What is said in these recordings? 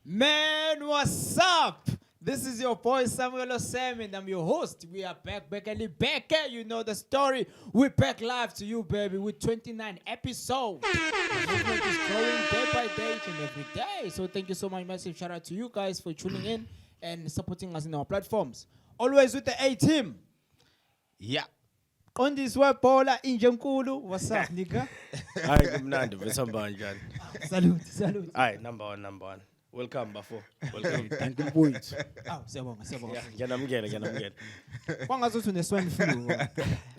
Man, what's up? This is your boy Samuel Osam and I'm your host. We are back and back. You know the story. We're back live to you, baby, with 29 episodes. The movement is growing day by day and every day. So thank you so much. Massive shout out to you guys for tuning in and supporting us in our platforms. Always with the A team. Yeah. Mqondisi webhola injenkulu. What's up, nigga? Hi, kumnandi besambanja. Salute. Hi, number one. Welcome Bafo. Welcome. Thank you, boys. Siyabonga. Ngiyanamukela. Kwangazuthi uneswine flu.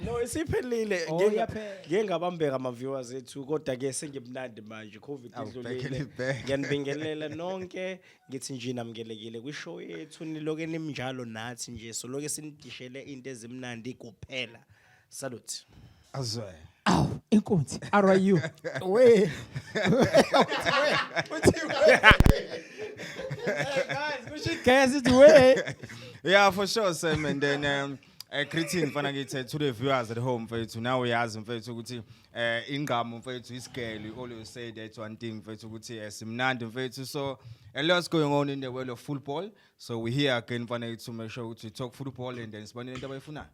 No, isiphelile. Oh, yaphela. Ngeke ngabambeka ama viewers ethu kodwa ke sengimnandi manje COVID idlulile. Ngiyanibingelela nonke ngithi nje namukelekile kwi show yethu niloke nimnjalo nathi nje soloke sinidishele into ezimnandi kuphela. Salute. Azwe. Aw, inkunzi. How are you? We. Hey guys, we should guess it way. Yeah, for sure, Sam. And then greeting fana ngithi to the viewers at home mfethu. Now uyazi mfethu ukuthi ingqamu mfethu isigele. We always say that one thing mfethu ukuthi simnandi mfethu. So a lot's going on in the world of football. So we here again fana to make sure we talk football and then sibane into abayifuna.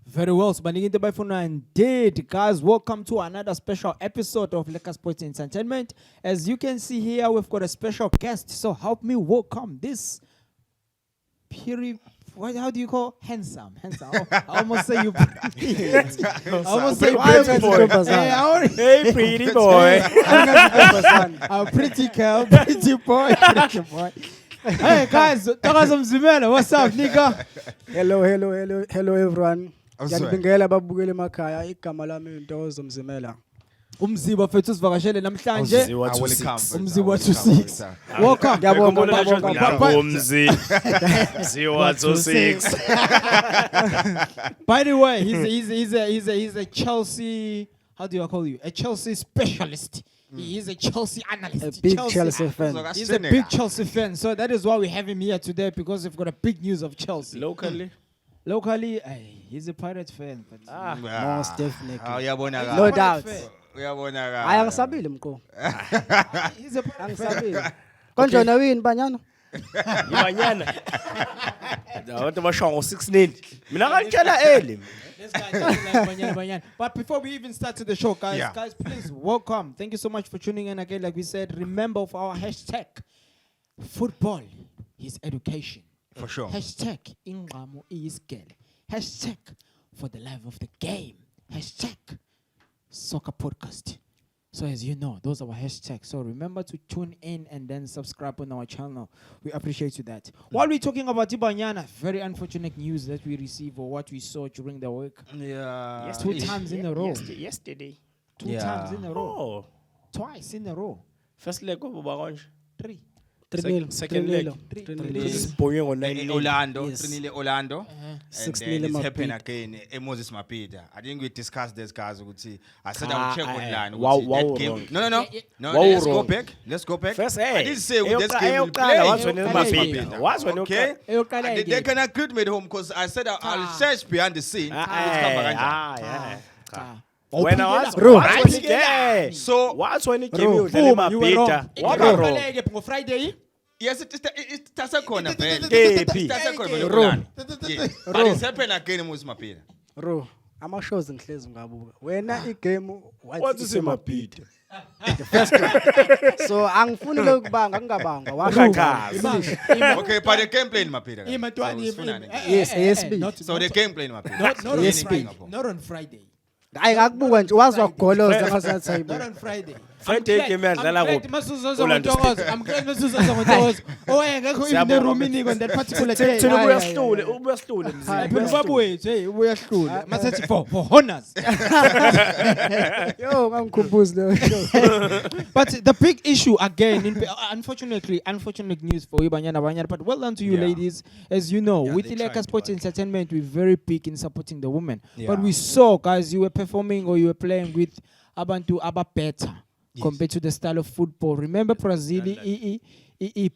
Very well, Spanning into Bafana indeed. Guys, welcome to another special episode of Lekker Sports Entertainment. As you can see here, we've got a special guest. So help me welcome this how do you call handsome? Oh, I almost say you pretty. I almost say pretty boy. Hey, pretty boy. Pretty girl, pretty boy. Hey guys, mzimela, what's up, nigga? Hello everyone. Ngiyanibingelela babukele emakhaya igama lami Ntokozo Mzimela. Umziba fethu sivakashele namhlanje. Umziba to 6. Welcome. Ngiyabonga. Umziba to 6. By the way, he's a Chelsea, how do I call you? A Chelsea specialist. He is a Chelsea analyst. A big Chelsea fan. He's a big Chelsea fan. So that is why we have him here today, because we've got a big news of Chelsea. Locally, he's a Pirate fan. Most definitely. No doubt. Angisabile mko. He's a Pirate fan. Konjona win Banyana. Banyana. Abantu bashongo 6-0. Mina ngalitshela early. This guy like Banyana. But before we even start to the show, guys, please welcome. Thank you so much for tuning in again. Like we said, remember of our hashtag football is education. For sure. Hashtag ingqamu iyisigele. Hashtag for the life of the game. Hashtag soccer podcast. So as you know, those are our hashtags. So remember to tune in and then subscribe on our channel. We appreciate you that. While we're talking about Banyana, very unfortunate news that we received or what we saw during the week. Yeah. 2 times in a row. Yesterday. 2 times in a row. Oh. Twice in a row. First leg of Baronj. 3. Second leg. This is boy on Orlando. Yes. 3-0 Orlando. 6-0 It's happened again. Moses Mapida. I think we discussed this, guys. I said I would check online. Wow. No. Let's go back. First, I didn't say with this game will play. Okay. They can agree with home because I said I'll search behind the scene. When I was Bro. So what's when he came you tell him you were wrong. What wrong? On Friday. yes, it's a corner. KP. But it's happened again with Mapida. Bro, ama shows ngihlezi ngabuka. Wena igame What is him Peter? the first one. So angifuni lokubanga ngingabanga. Okay, but the game playing Mapida. Yes. So the game playing Mapida. Not on Friday. Hayi ngakubuka nje wazwa goloza ngasathi hayi. Not on Friday. Friday game yadlala kuphi? I'm glad Masuzo Zongotogozo. Oh, ngekho even the room iniko on that particular day. Ubuyahlule Phela babwethu, hey, ubuyahlule. Masethi for honors. Yo, ngangikhubuzi lo show. But the big issue again, unfortunate news for you, Banyana. But well done to you, ladies. As you know, with Lekker Sports Entertainment, we're very big in supporting the women. But we saw, guys, you were performing or you were playing with abantu better compared to the style of football. Remember Brazil,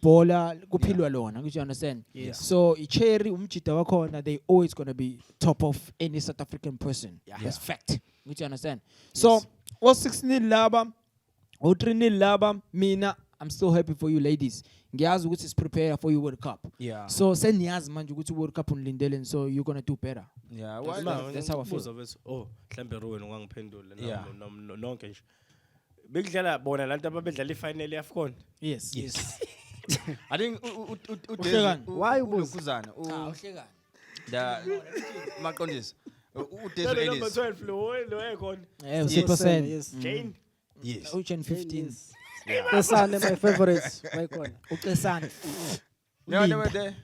bola kuphilwa lona, you understand? So Cherry umchita wakhona, they always gonna be top of any South African person. That's fact. You understand? So, 6-0 laba, 3-0 laba, mina, I'm still happy for you ladies. ngiyazi ukuthi is prepare for your World Cup. Yeah. So seniyazi manje ukuthi World Cup unilindele and so you're going to do better. Yeah, That's how I feel. Oh, mhlambe Rowan ungangiphendula Yeah. nonke nje. Bekudlala bona lantu ababedlala ifinal yaFCON. Yes. I think Uhlekani? Why ubuza? Kuzana. Uhlekani. The Mqondisi. Number 12 lo ekhona. Yeah, 6%. Yes. Jane. Yes. Uchen 15. Kesane my favorites. Bayikhona. Ucesane. No, they were there.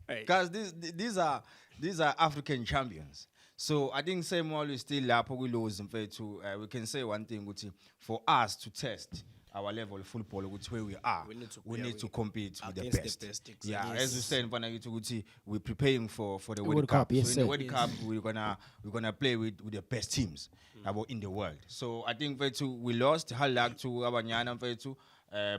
Hey. Guys, these are African champions. So I think same always still we lose in fact to we can say one thing which for us to test our level of football which where we are we need to compete with the best. Exactly. Yeah, as we said we're preparing for the World World Cup. Cup, yes, So in the sir. World Cup we're gonna play with the best teams in the world. So I think we lost hard luck to Banyana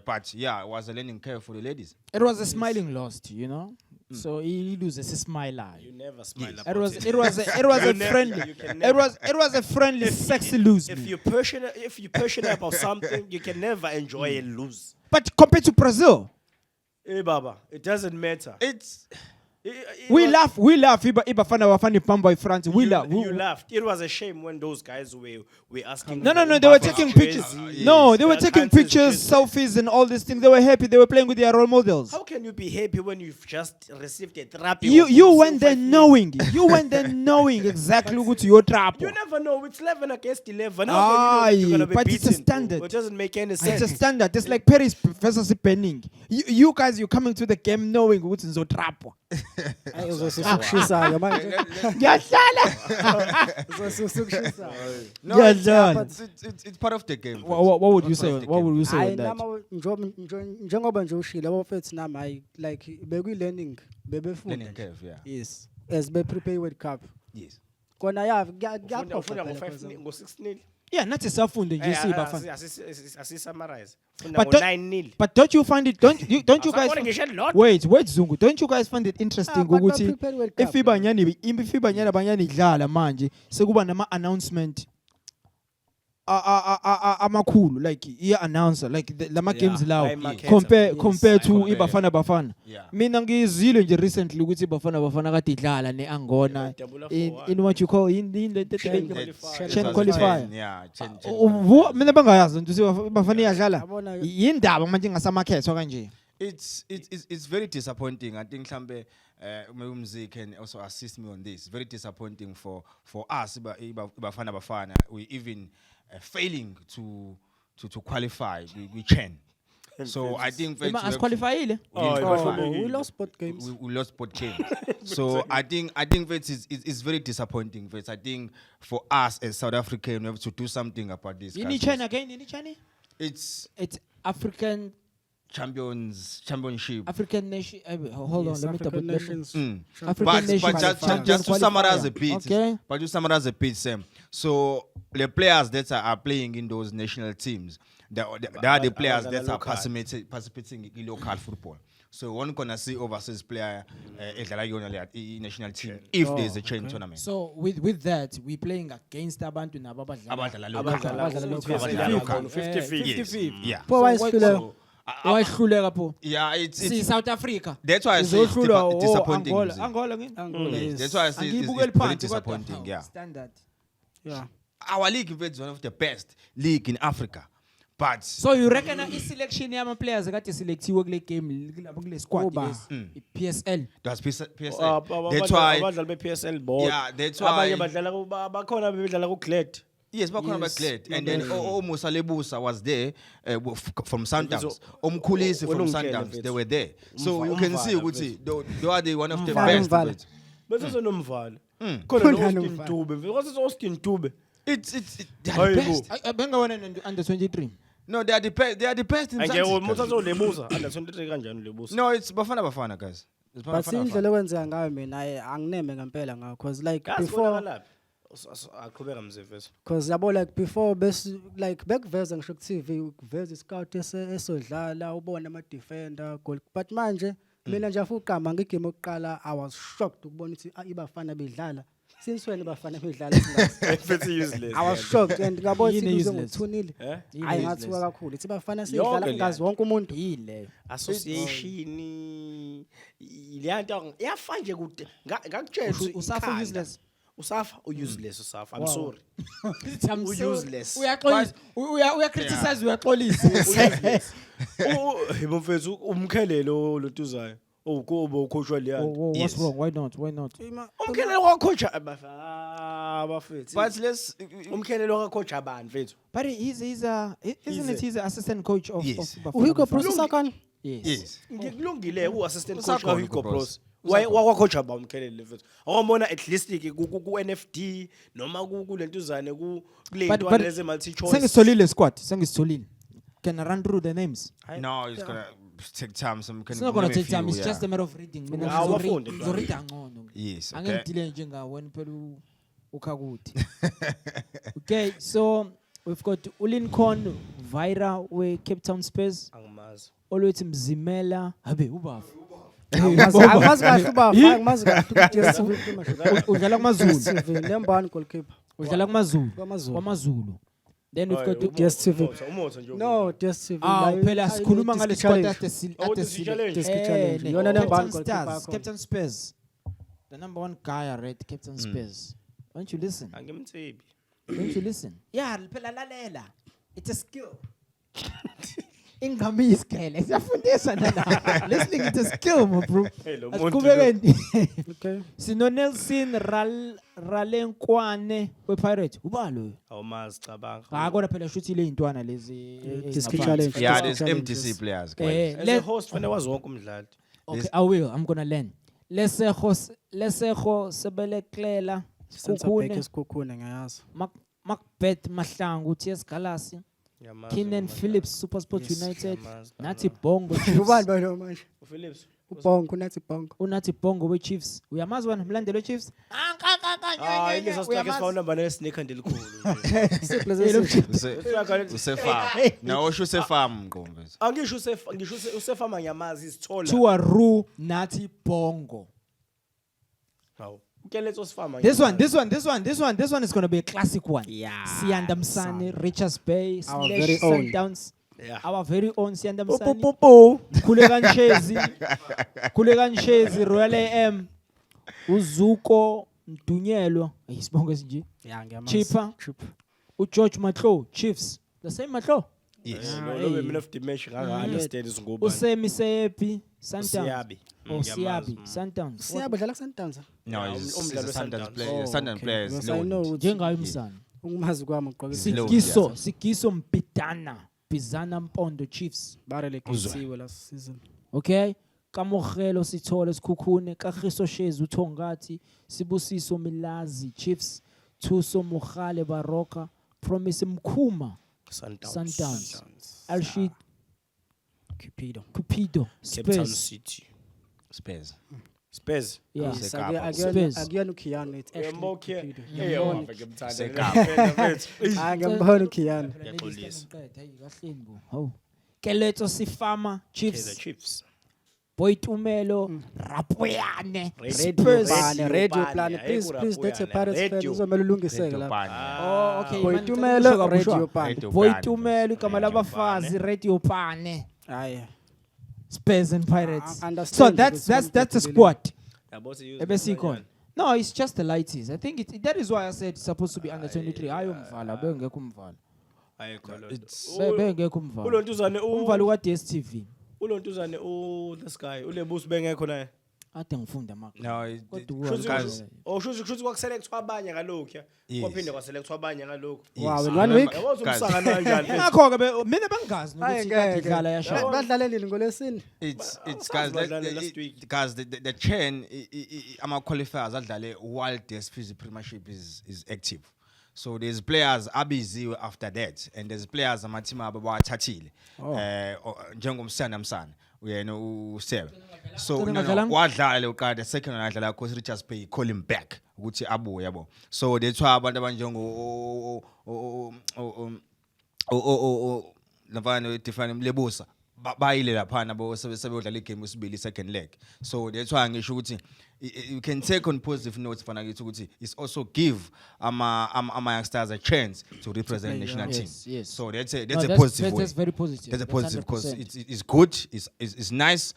but yeah, it was a learning curve for the ladies. It was a smiling loss, you know. So he loses a smile. You never smile Yes. about It was a friendly. You can It was a friendly, sexy lose. If you're passionate about something, you can never enjoy a lose. But compared to Brazil, Hey Baba, it doesn't matter. It's we laugh. Bafana Pamba France. We laugh. You laughed. It was a shame when those guys were asking. No. for They were Baba's taking jersey. pictures. No, they were Their taking country's pictures, jersey. selfies, and all these things. They were happy. They were playing with their role models. How can you be happy when you've just received a trap? You went there knowing. You went there knowing exactly what your trap. You never know. It's 11 against 11. How can you know you're gonna be but beaten? it's a standard. It doesn't make any sense. It's a standard. It's like Paris versus Penning. You guys, you coming to the game knowing what's in the trap. Hayi uzosukushisa manje. Ngiyadlala. Uzosukushisa. no, Yeah, it's part of the game. What would you say? What would you say Hayi on that? nama njengoba nje ushila abafethu nami hayi like bekwi learning bebefunda. Learning curve, yeah. Yes. As be prepare World Cup. Yes. Kona ya Ufunda ngo-5 Yeah, not a self-funded. You see, Bafana. asisummarize. But Funda don't- ngo-9-0. But don't you find it? Don't you guys? Asabona ngisho lot. Wait, Zungu. Don't you guys find it interesting but ukuthi prepare World if Cup. Banyana idlala manje sekuba nama announcement amakhulu like announcer like lama games lawo High market. compare to Compare. Bafana. Yeah. Mina ngizwile nje recently ukuthi Bafana kade idlala neAngola Dabula in what you call in the Chen Chen qualifier. Yeah, Chen. Mina bangayazi nje Bafana iyadlala Yabona- yindaba manje ngasamakhetho kanje. It's very disappointing. I think Hlambe Mzi can also assist me on this. It's very disappointing for us, Bafana. We even failing to qualify. We Chen. So I think Ema asqualifyile. We lost both games. we lost both games. So I think it's very disappointing. I think for us as South African, we have to do something about this. You guys. need China again, you need China? It's It's African championship. nation. Hold on, Yes, let me double African check. nations. African But nation just to summarize a bit, Okay. but to summarize a bit, Sam. So the players that are playing in those national teams, they are the players that are participating in local football. So one gonna see overseas player in national team if there's a chain tournament. So with that, we playing against abantu Abadlala Abadlala local. local. 50-50. Yeah. Pho wayehluleka. Wayehluleka pho. Yeah, it's See South Africa. that's why I say it's Izohlulwa disappointing. Angola. Mzi. Angola ngini? Angola, yes. That's why I say it's Angiyibukeli very phansi, kodwa, disappointing. hawu, Yeah. Standard. Yeah. Our league is one of the best league in Africa. But So you reckon i-selection yama players kade selectiwe kule game kule squad Kuba. lesi PSL. that's PSL. That's why. abadlali be-PSL bodwa. Yeah, that's why. Abanye bakhona bedlala ku-Glad. Yes, bakhona Yes. glad. And then Musa Lebusa was there from Sundowns. Mqondisi from Olungile Sundowns, mfethu. they were there. So you can see Umvala, they are the one of the Umvala. best. Bese sonomvala. Khona Khona no-Austin nomvala. Dube. Because Austin Dube. It's they are the Hayibo. best. Bengawona under 23. No, they are the best. They are the best in Anje Zanzibar. umuthatha ulebuza. Under 23 kanjani ulebuza? No, it's Bafana, guys. It's But Bafana. indlela okwenzeka ngayo mina angineme ngempela ngayo cause like Yazi before bona laphi? Aqhubeka mzefeso. cause yabo like before bes like bekuveza ngisho ku TV ukuveza iscout esodlala ubona ama defender goal but manje mina nje afuqama ngegame yokuqala I was shocked ukubona ukuthi iBafana bedlala since when Bafana imidlalo singazi. Futhi useless. I was shocked and ngabona Yini ukuthi useless? ngothunile. Eh? Hayi ngathuka kakhulu. Ithi Bafana Yonke sidlala le ngazi wonke umuntu. Yile. Association leyanto iyafana nje kude ngakutshela Usafa useless. Usafa useless usafa. I'm sorry. I'm Useless. Uyaxolisa. Uya criticize uyaxolisa. Yebo mfethu umkhelelo lotuzayo. Ukubo coachwa leyanto. What's wrong? Why not? Umkhelelo wakhocha abafethu. But let's Umkhelelo wakhocha abantu mfethu. But he's he's an assistant coach of Yes. Bafana. Hugo Bros sakani? yes. Ngikulungile uassistant coach Usakhona kaHugo uHugo Bros. Bros. Wakhocha ba umkhelelo mfethu. Awubona at least ku NFD noma ku lentuzane ku kule But ntwana leze multi choice. Sengisitholile squad. Sengisitholile. Can I run through the names? No, it's gonna take time. It's not gonna take time. It's just a matter of reading. Mina Awafunde njalo. ngizorida ngcono. Yes. Okay. Angengidile njenga wena phela ukhakuthi. Okay, so we've got Ulincoln Vira we Cape Town Spurs. Angimazi. Olwethi mzimela. Habe ubafu. Angimazi kahle uBafa, angimazi kahle ukuthi DStv Udlala kumaZulu. DStv nembani goalkeeper. Udlala kumaZulu. KwaMaZulu. KwaMaZulu. Then we've got DStv. Umotho nje. No, DStv. phela sikhuluma ngale squad at the challenge. challenge. Yona nembani goalkeeper yakho. Captain Spurs. The number one guy I read Captain Spurs. Don't you listen? Angimthibi. Don't you listen? Yeah, phela lalela. It's a skill. Ingami isikele. Siyafundisa nana. Listening is a skill, my bro. Hey, lo muntu Asiqhubekeni. Okay. Sino Nelson Ralenkwane wePirates. Ubalo. Awumazi cabanga. Kodwa phela shuthi le intwana lezi. District challenge. Yeah, there's Challenges. MDC players. As a host fanele wazi wonke umdlali. Okay, I will. I'm gonna learn. Lesego sebeleklela Center back kukhune esikukhune ngayazi. Macbeth Mahlangu TS Galasi Ngiyamazi. Kenan Phillips SuperSport Yes, United ngiyamazi. Nathi Bongo Ubani balo manje? Phillips. Ubongo nathi bongo. unathi Bongo we-Chiefs uyamazi wena mlandeli we-Chiefs Ilesa strike esifana namba nesneaker ndelikhulu. Usefam. No, usho usefam Mqombe. Angisho usefama ngiyamazi isithola. Tuaru Nathi Bongo. Hawu. Ukeletso sifama. This one is gonna be a classic one. Yeah. Siyanda Msane, Richards Bay, Our very / own. Sundowns. Yeah. Our very own Siyanda Msane. Popopo. Khuleka Nshezi Royal AM uZuko Mdunyelwa isibongo esinje Yeah, ngiyamazi. Chipa uGeorge Matlo Chiefs the same Matlo Yes. Lo mina of dimension ngaka understand isingubani. uSemi Sepi Sundowns Siyabi. Siyabi Sundowns Siyabo dlala kuSundowns. No, Yeah, it's umdlalo Sundowns we-Sundowns. players. Sundowns players. Because I know loaned. njengayo umsana ungumazi kwami ugqoke Slow. Sigiso Mpitana Bizana Mpondo Chiefs barelekisiwe last season. okay Kamogelo Sithole Sikhukhune Kagiso Shezi uThongati Sibusiso Milazi Chiefs Thuso Mogale Baroka Promise Mkhuma Sundowns Alshid Cupido. Cupido Cape Town Spurs City. Spurs. Spurs. yeah Sekapa. Spurs. Akuyona uKhiyano it's actually Emoke. Cupido. Hey, Ngiyambona. ngimthanda. Ngiyambona uKhiyano. Ngiyaxolisa. Hayi kahleni bo hawu Keletso Sifama Kaizer Chiefs Chiefs. Boytumelo Rapoyane Radio Spurs Bane. Radio plan. Please let a Pirates fan Radio. uzomela ulungiseke Radio lapha. Bane. oh okay Boytumelo Radio pan. Radio Boytumelo igama Radio labafazi Radio Pane Hayi. Spurs and Pirates I understand so because that's a some squad Yabo siyo. ebesikho no it's just the lighties I think that is why I said it's supposed to be under 23 hayo mvala bengekho umvala Ayikho lo. It's bengekho umvala Ulontuzane umvala wa DStv ulontuzane this guy ulebusi bengekho naye. ade ngifunda maka no, kodwa guys. Shuthi kwakuselekthwa abanye ngalokho ya. Yes. Kwaphinde kwaselekthwa abanye ngalokho. Wow, in I 1 week. remember- Yabo guys, umsakana kanjani? ngakho ke mina bengazi Hayi ukuthi ngeke. idlala yashaya Badlalelile ngolesini. It's Sounds guys like last week. guys the chain ama qualifiers adlale while DSP's premiership is active. So there's players abiziwe after that and there's players amateam abawathathile. Njengomsana Msana uyena uSebe. So wadlala uqala the second adlala because Richards Bay call him back ukuthi abuye yabo. So that's why abantu abanjengo Lavano define Mlebusa bayile lapha nabo sebeyodlala igame usibili second leg. So that's why ngisho ukuthi you can take on positive notes fana ngithi ukuthi it's also give ama youngsters a chance to represent national team. Yes. So that's a positive way. That's very positive. That's a positive because 100%. it's good, it's nice.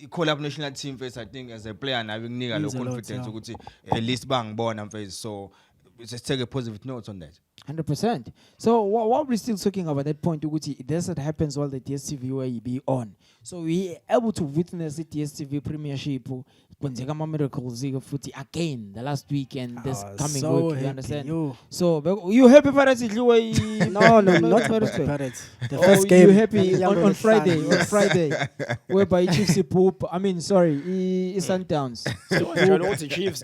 Call up national team first, I think as a player now we need a lot of confidence ukuthi at least bangibona mfethu. So just take a positive note on that. 100%. So while we're still talking about that point, that's what happens while the DSTV will be on. So we able to witness the DSTV Premiership when they come miracles again the last week and this coming so week. You happy, understand? yo. So you happy for us? No, not very Pirates. The Oh, first game. you happy Young on Friday? Sun, On Friday, whereby Chiefs poop. I mean, sorry, Sundowns. What's the Chiefs?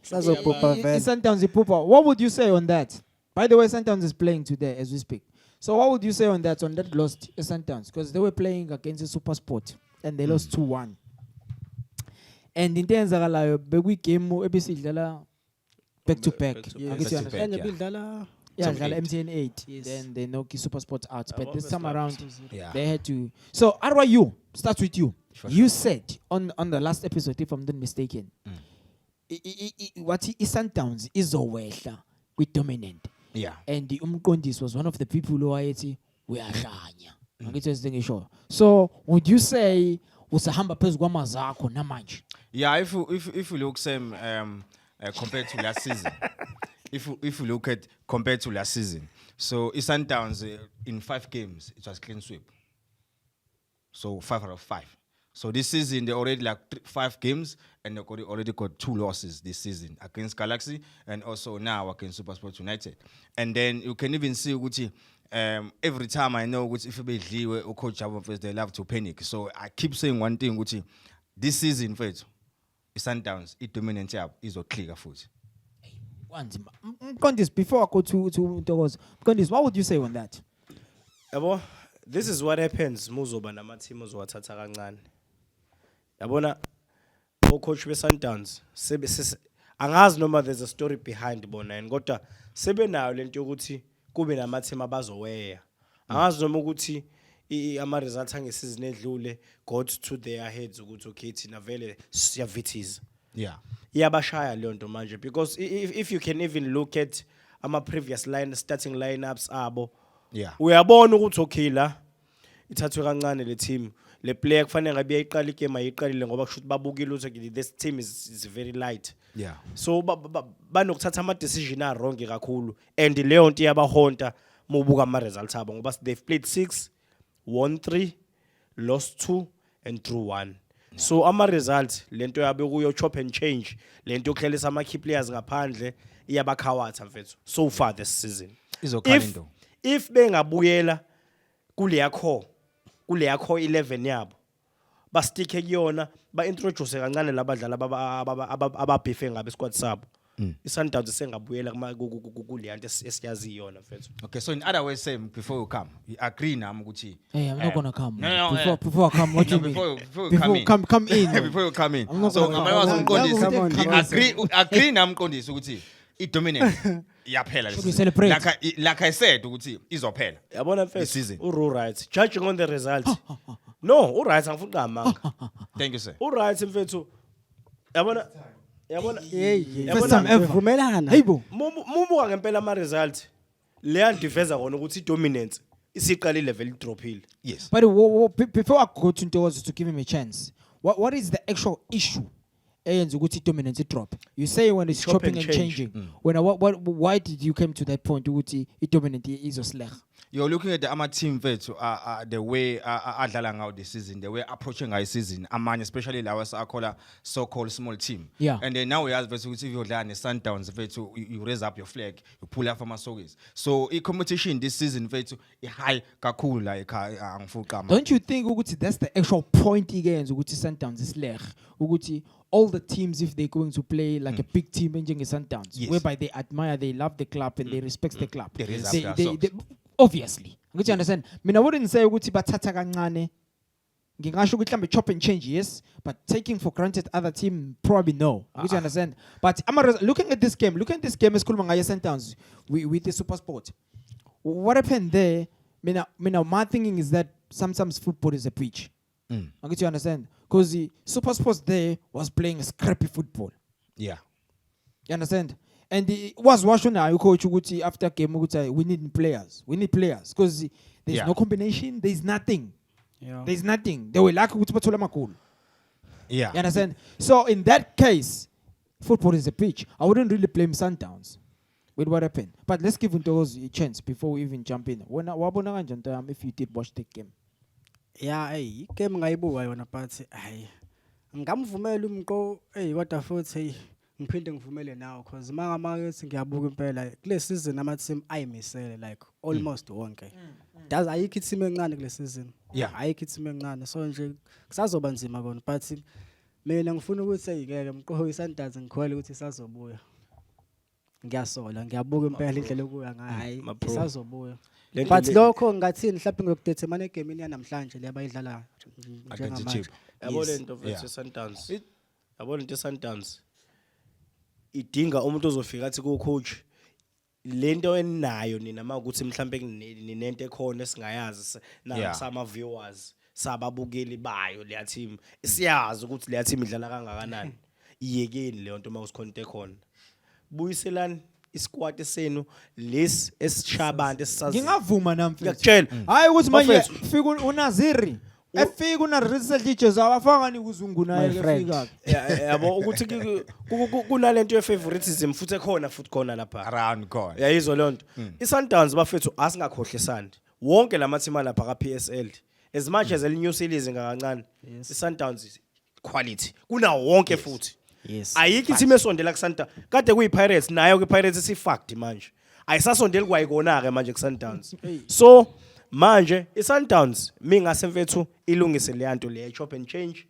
Sundowns ipupa. What would you say on that? By the way, Sundowns is playing today as we speak. So what would you say on that lost Sundowns? Because they were playing against the Super Sport and they lost 2-1. And in terms of the game, back to back. Yeah, MTN 8. Yes. Then they knock Super Sport out. But this time around, Yeah. they had to. So, how about you? Start with you. Sure. You said on the last episode, if I'm not mistaken, what Sundowns is owehla with dominant. Yeah. And the Mqondisi was one of the people who are we are sure. So, would you say usahamba phezu kwamazakho namanje? Yeah, if you look same compared to last season, if you look at compared to last season, so Sundowns in 5 games it was clean sweep. So 5 out of 5. So this season they already 5 games and they already got 2 losses this season against Galaxy and also now against SuperSport United. And then you can even see Gucci. Every time I know which if you or coach first they love to panic. So I keep saying one thing, Gucci. This season, first, Sundowns, it dominant is a clear foot. Mqondisi, before I go to Mqondisi, what would you say on that? Yabo, this is what happens muzoba namateam ozowathatha kancane. Yabona coach beSundowns angazi noma there's a story behind bona and kodwa sebenayo lento yokuthi kube namateam abazoweya. Angazi noma ukuthi ama results angesizini edlule got to their heads ukuthi okay thina vele siyavithiza. Yeah. Iyabashaya leyo nto manje because if you can even look at ama previous starting lineups abo, Yeah. uyabona ukuthi okay la ithathwe kancane le team, le player kufanele ngabe yayiqala igame ayiqalile ngoba kusho ukuthi babukile ukuthi this team is very light. Yeah. So banokuthatha ama decision a wrong kakhulu and leyo nto iyabahonta mubuka ama results abo ngoba they've played 6, won 3, lost 2 and drew 1. So ama results lento yabe kuyo chop and change lento yokuhlalisa ama key players ngaphandle iyabakhawatha mfethu so far this season. If bengabuyela kuleya core 11 yabo ba stick kuyona ba introduce kancane labadlali ababhife ngabe squad sabo. ISundowns sengabuyela kuleya nto esiyazi yona mfethu. Okay, so in other words, same before you come, you agree now, Muguchi. Hey, I'm not gonna come. No, Before I come, what do you mean? Before you come in. Before you come in. I'm not So gonna come. agree now, Mqondisi ukuthi it dominate. Yaphela Should we celebrate? Like I said, ukuthi izophela. Yabona This mfethu season. right. Judging on the results. No, right angifuni ngamanga. Thank you, sir. Right mfethu. Yabona First time ever. Vumelana. Hey, bo. Mubuka ngempela ama results. Leya ndiveza kona ukuthi dominance isiqalile vele drophile. Yes. But before I go to Ntokozo to give him a chance, what is the actual issue? Dominance drop. You say when it's chopping and changing. Why did you come to that point? It dominant is a slag. You're looking at the Ama team the way adlala ngayo this season, the way approaching our season, amanye especially our so-called small team. Yeah. And then now we have if you learn the Sundowns, you raise up your flag, you pull up from our sogis. So a competition this season, high kakula like angfukama. Don't you think that's the actual point again? Sundowns is slag. All the teams, if they're going to play like a big team, Sundowns, yes. Whereby they admire, they love the club, and they respect the club. They obviously. You understand? I wouldn't say batata kancane. Ngingasho ukuthi mhlambe chop and change, yes, but taking for granted other team probably no. You understand? But looking at this game, esikhuluma ngayo Sundowns with the Super Sport. What happened there? my thinking is that sometimes football is a pitch. I get you understand? Because the Super Sports there was playing scrappy football. Yeah. You understand? And it was watching now coach Uguti after game we need players. We need players. Because there's no combination, there's nothing. Yeah. There's nothing. They were like cool. Yeah. You understand? So in that case, football is a pitch. I wouldn't really blame Sundowns with what happened. But let's give those a chance before we even jump in. If you did watch the game. Yeah, hey, game ngayibuka yona but hey. Ngamvumela umqo kodwa futhi hey ngiphinde ngivumele nawo because mangamakethi ngiyabuka impela kule season ama team ayimisele like almost wonke. Does ayikho team encane kule season. Yeah, ayikho team encane so nje kusazoba nzima kona but mina ngifuna ukuthi ngeke mqoho iSundowns ngikhwele ukuthi isazobuya. Ngiyasola ngiyabuka impela indlela okuya ngayi isazobuya. But lokho ngathini mhlawumbe ngokudetermine egame yanamhlanje lebayidlala njengamanje. Yabo lento mfethu Sundowns. Yabo lento Sundowns. Idinga umuntu ozofika athi ku coach lento enayo nina makuthi mhlambe ninento ekhona esingayazi na sama viewers sababukeli bayo leya team siyazi ukuthi leya team idlala kangakanani iyekeni leyo nto mawusikhona into ekhona buyiselani isquad senu lesi esishabantu esisazi ngingavuma namfethu ngiyakutshela hayi ukuthi manje fika unaziri efika una research teachers abafanga ni kuzungu naye efika yabo ukuthi kunalento ye favoritism futhi ekhona futhi khona lapha Around khona. yayizwa lonto iSundowns bafethu asingakhohlesani wonke lamathima lapha ka PSL as much as el new series ngakancane iSundowns quality kuna wonke futhi ayikho team esondela kuSundowns kade kuyiPirates nayo kuPirates isifact manje ayisasondeli kwayikona ke manje kuSundowns so manje iSundowns mingase mfethu ilungise leyanto le chop and change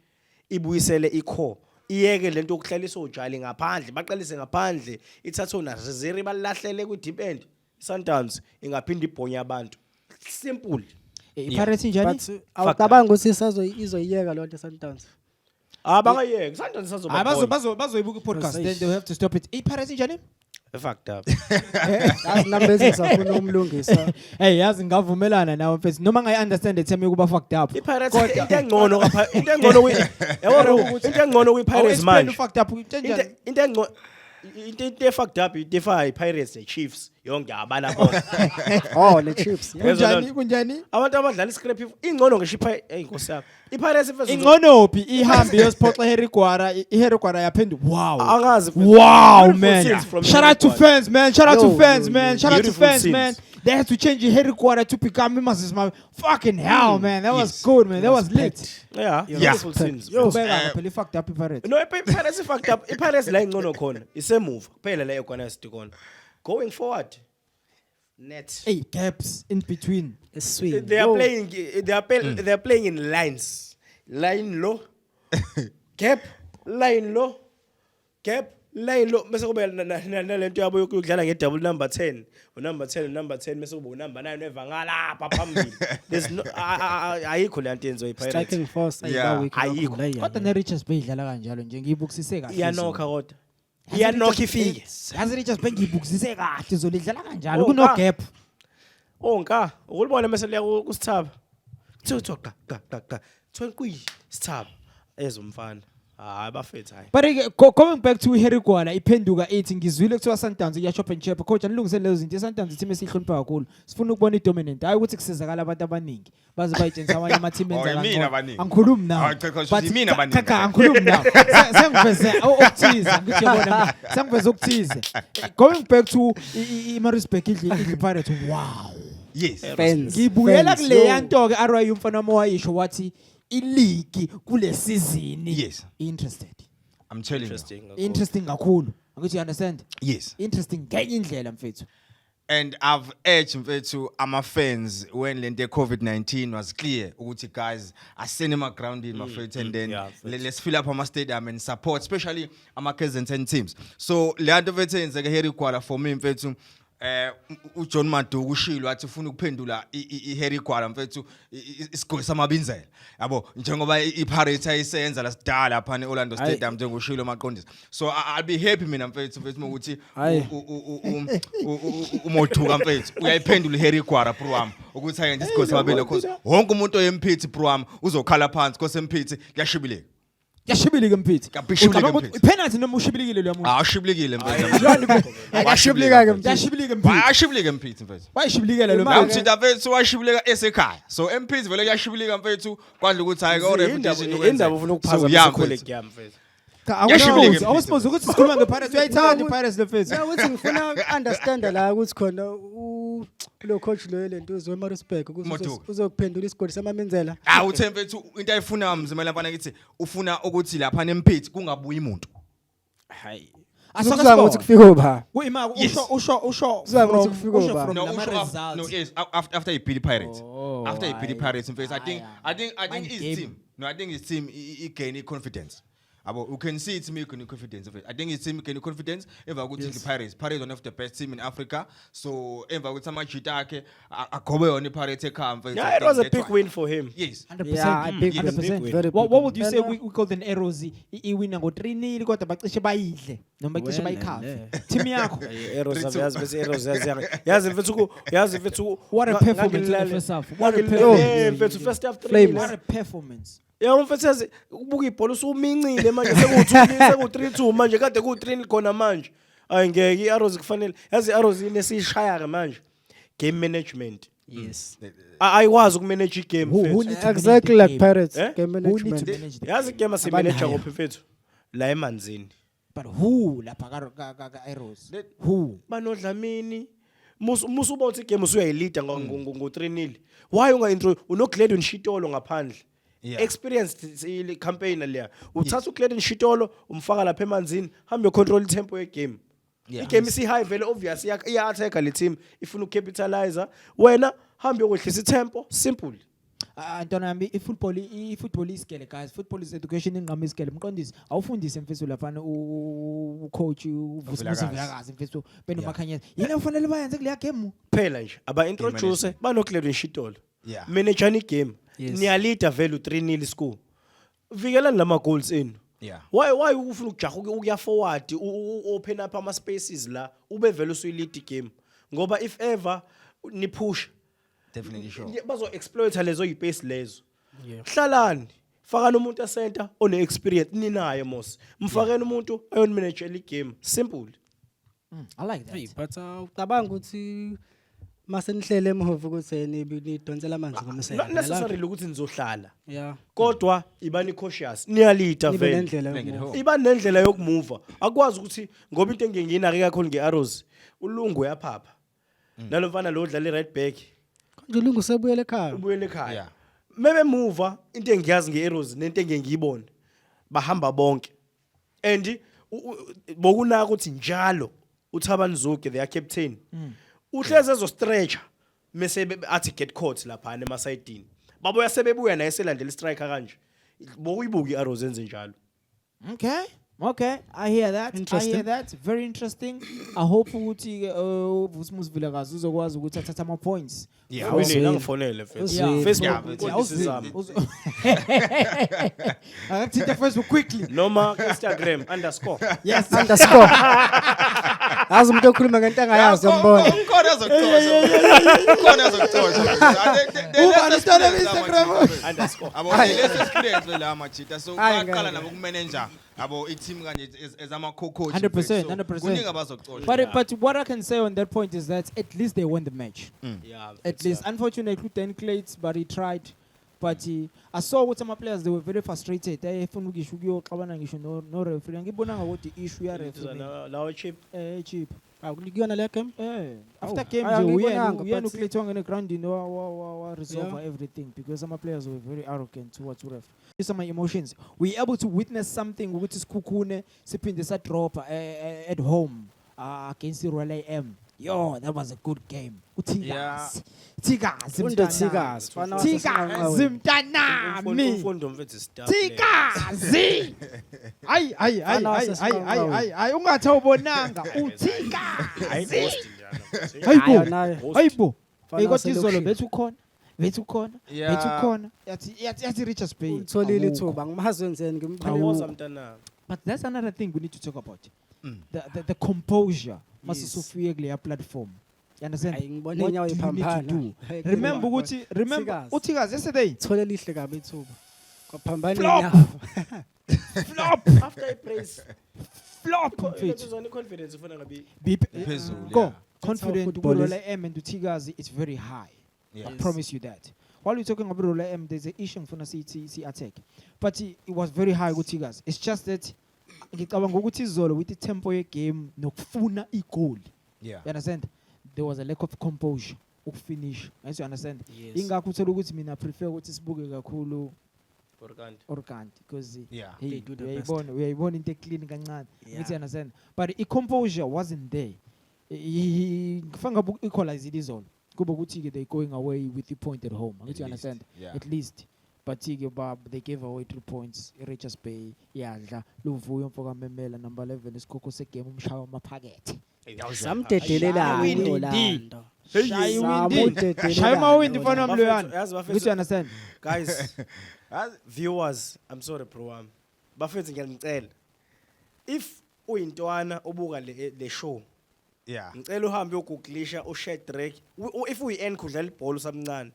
ibuyisele icore iyeke lento yokuhlalisa ojali ngaphandle baqalise ngaphandle ithathe ona zeri balahlele ku deep end iSundowns ingaphinda ibhonya abantu simple iPirates njani but awucabanga ukuthi izoyiyeka lo nto Sundowns abangayeke Sundowns sazoba bazoyibuka podcast then they have to stop it iPirates njani fucked up asinambezi safuna umlungisa hey yazi ngavumelana nawe mfethu noma ngayi understand etheme kuba fucked up iPirates into engcono into engcono yabo into engcono kwiPirates manje fucked up into engcono into fucked up idefy Pirates Chiefs yonke abana bonke le Chiefs kunjani abantu abadlala iscrap ingcono ngisho inkosi yakho iPirates mfethu ingcono phi ihambe yosiphoxa iHarry Gwara yaphendu wow angazi wow man shout out to fans man shout out to fans man shout out to fans man they had to change Harry Gwara to become Mrs. My fucking hell man that was good man that was lit beautiful scenes beka fucked up iPirates no iPirates fucked up iPirates la ingcono khona isemove kuphela la ekwana sidikona going forward net gaps in between swing they are playing in lines line low gap line low gap line low bese kube nalento yabo yokudlala ngedouble number 10 number 10 bese kube number 9 evangalapha phambili there's no ayikho lento yenzo iPirates striking force ayikho kodwa neRiches bayidlala kanjalo nje ngiyibukisise kahle iyanokha kodwa iyanokha ifike yazi Riches bengiyibukisise kahle zolidlala kanjalo kuno gap onka ukulibona mase liya kusithaba thuthwa qa twenkuyi sithaba ezomfana hayi bafethu hayi but coming back to Harry Gwara iphenduka ethi ngizwile kuthiwa Sundowns iya chop and chop coach anilungisele lezo zinto iSundowns iteam esihlonipha kakhulu sifuna ukubona idominant hayi ukuthi kusizakala abantu abaningi baze bayitshentsa amanye ama team enza kanjalo angikhulumi nawo but mina abaningi cha angikhulumi nawo sengiveze ukuthize ngithi yabona sengiveze ukuthize going back to iMaritzburg idli Pirates wow yes fans ngibuyela kule yanto ke RY umfana wami wayisho wathi ileague kule season yes interested I'm telling you interesting kakhulu ukuthi you understand yes interesting ngenye indlela mfethu and I've urged mfethu ama fans when lento COVID-19 was clear ukuthi guys asene ama ground in mfethu and then let's fill up ama stadium and support especially ama KZN teams so le nto mfethu yenzeke Harry Gwara for me mfethu uJohn Maduku ushilo wathi ufuna ukuphendula iHarry Gwara mfethu isigoli samabinzela yabo njengoba iPirates ayisenza la sidala lapha eOrlando Stadium njengoshilo Mqondisi so I'll be happy mina mfethu ukuthi umothuka mfethu uyayiphendula iHarry Gwara pro wami ukuthi ayenze isikhosi ababili because wonke umuntu oyemphithi bro wami uzokhala phansi because emphithi kuyashibilika. Yashibilika mpithi. Penalty noma ushibilikile lo muntu. Ashibilikile mfethu. Yashibilika mpithi. Yashibilika mpithi. Ashibilike mpithi mfethu. Wayishibilikela lo muntu. Uthi mfethu washibilika esekhaya. So emphithi vele yashibilika mfethu kwandla ukuthi hayi ko reputation ukwenza. Indaba ufuna ukuphazamisa colleague yami mfethu. Awusibuzi ukuthi sikhuluma ngePirates uyayithanda iPirates le mfethu. Ukuthi ngifuna understand la ukuthi khona lo coach lo lento uzwe Maritzburg ukuthi uzokuphendula isigodi samamenzela. Uthe mfethu into ayifuna mzimela mfana ngithi ufuna ukuthi lapha nempithi kungabuyi umuntu. Hayi. Asokuzama ukuthi kufike oba. Kuyima usho uzama ukuthi kufike oba. No, yes, after he beat the Pirates. After he beat the Pirates mfethu I think his team. No, I think his team he gain confidence. You can see it's making confidence. I think it's him making confidence. If I go to the Pirates one of the best team in Africa. So if I go to my chitake, I cover on the Pirates come. Yeah, it was a big win for him. Yes, 100%. Yeah, big 100%. What would you say we call an arrows? I win and go 3-0 got the backstage by Idle. No back to by calf. Team Yako. What a performance in the first half. What a performance. Yeah, mfethu ubuka ibhola usumincile manje seku-3-2 manje kade ku-3 khona manje. Ayi ngeke iArrows kufanele. Yazi iArrows inesishaya ke manje. Game management. Yes. Ayikwazi ukumanage igame mfethu. Exactly like Pirates. Game management. Yazi igame asimanager ngophi mfethu? La emanzini. But who lapha ka Arrows? Who? Banodlamini. Musu uba uthi igame usuyayilida ngo-3-0. Why unga-intro unoGladwin Shitolo ngaphandle? Experienced campaign leya uthatha uGladwin Shitolo umfaka lapha emanzini hambe control tempo ye game. Igame isi high vele obvious iya attack le team ifuna ukcapitalize wena hambe ukwehlisa tempo simple. Ntona yami ifootball isikele guys, football is education ingqama isikele. Mqondisi awufundise mfethu lapha ucoach uVusumuzi Vilakazi mfethu benomakhanyeni yena ufanele bayenze kule game phela nje aba introduce banoGladwin Shitolo manager ni game. Niyalida vele u3-0 score. Vikelani lama goals enu. Why ufuna ukujaha ukuya forward open up ama spaces la ube vele usuyilid game. Ngoba if ever ni push definitely sure. Bazo exploit lezo yipace lezo. Hlalani fakani umuntu center one experience ninaye mos. Mfakeni umuntu ayon manage le game. Simple. I like that. But ucabanga ukuthi mase nihlele emhova ukuthi nidonsela amanzi ngomsele. Not necessarily ukuthi nizohlala. Yeah. Kodwa ibani cautious. Niyalida vele. Iba nendlela yokumove. Akwazi ukuthi ngoba into engengina ke kakhulu ngeArrows. Ulungu yaphapha. Nalo mfana lo dlala right back. Konje ulungu sebuyele ekhaya. Ubuyele ekhaya. Mebe move into engiyazi ngeArrows nento engengiyibona. Bahamba bonke. And bokunaka ukuthi njalo uThabani Zuke their captain. Uhleze ezo stretcher mase athi get caught lapha emasayidini baboya sebebuya naye selandela striker kanje bokuyibuka iArrows enze njalo. Okay, I hear that. Very interesting. I hope ukuthi uVusumuzi Vilakazi uzokwazi ukuthi athatha ama points. Yeah, wena ngifonele Facebook Zama. Akuthinta Facebook quickly. Noma Instagram _ Yes, _ Azi umuntu okhuluma ngento angayazi umbona. Ukhona ezokuthola. Uba Instagram _ let's experience vele amachita so baqala nabo kumanager abo i-team kanje as ama co-coach 100%. But what I can say on that point is that at least they won the match. At least unfortunately Dan Clates but he tried. But I saw what some players they were very frustrated. Efuna ukisho kuyoxabana ngisho no referee. Ngibona ukuthi issue ya referee. Lawo cheap. Cheap. Awunikiyona le game? After game we no Clates on the ground wa resolve everything because some players were very arrogant towards ref. These are my emotions. We able to witness something ukuthi Sikhukhune siphinde sa drop at home against Royal AM. Yo, that was a good game. Tikazi mntanami. Ufundo mfethu stop. Tikazi. Ay ungathi awubonanga uTikazi. Hayibo. Kodwa izolo bethu khona. Yathi Richards Bay. Utholile ithuba ngimazenzeni ngimphawuza mntana. But that's another thing we need to talk about. The composure. Masisufike kule platform. You understand? Hayi, ngibone What inyawo do you need to iphamphana. do? Hayi, Remember kodwa, ukuthi remember Sikazi. uThikazi yesterday Thole lihle kabi ithuba. Kwaphambana Flop. inyawo. flop After a praise. flop mfethu. Uzona confidence ufuna ngabe. Phezulu, Go yeah. confident football is. Rola M and Uthikazi it's very high. Yeah. I promise you that. While we're talking about Rola M, there's an issue for see attack. But it was very high with Tigers. It's just that ngicabanga ukuthi izolo with the tempo ye game nokufuna igoli. Yeah. You understand? There was a lack of composure ukufinish. As you understand? Yes. Ingakho uthola ukuthi mina prefer ukuthi sibuke kakhulu Orkanti because Yeah. They do the best. uyayibona into clean kancane. Yeah. You understand? But the composure wasn't there. Ngifanga equalize it izolo. Kuba ukuthi they going away with the point at home. You understand? Yeah. At least. But they gave away 3 points. Richards Bay, yadla, Luvuyo mfoka memela number 11 isikoko segame umshawa amaphakethe. Samdedelelani Orlando. Shaya mawindi mfana wami loyana. Yazi You bafethu understand? guys, viewers, I'm sorry bro wami. Bafethu ngiyanicela. If uyintwana obuka le show, Yeah. ngicela uhambe ugooglisha uShedrack. If uyi-N kudlala ibhola usamncane,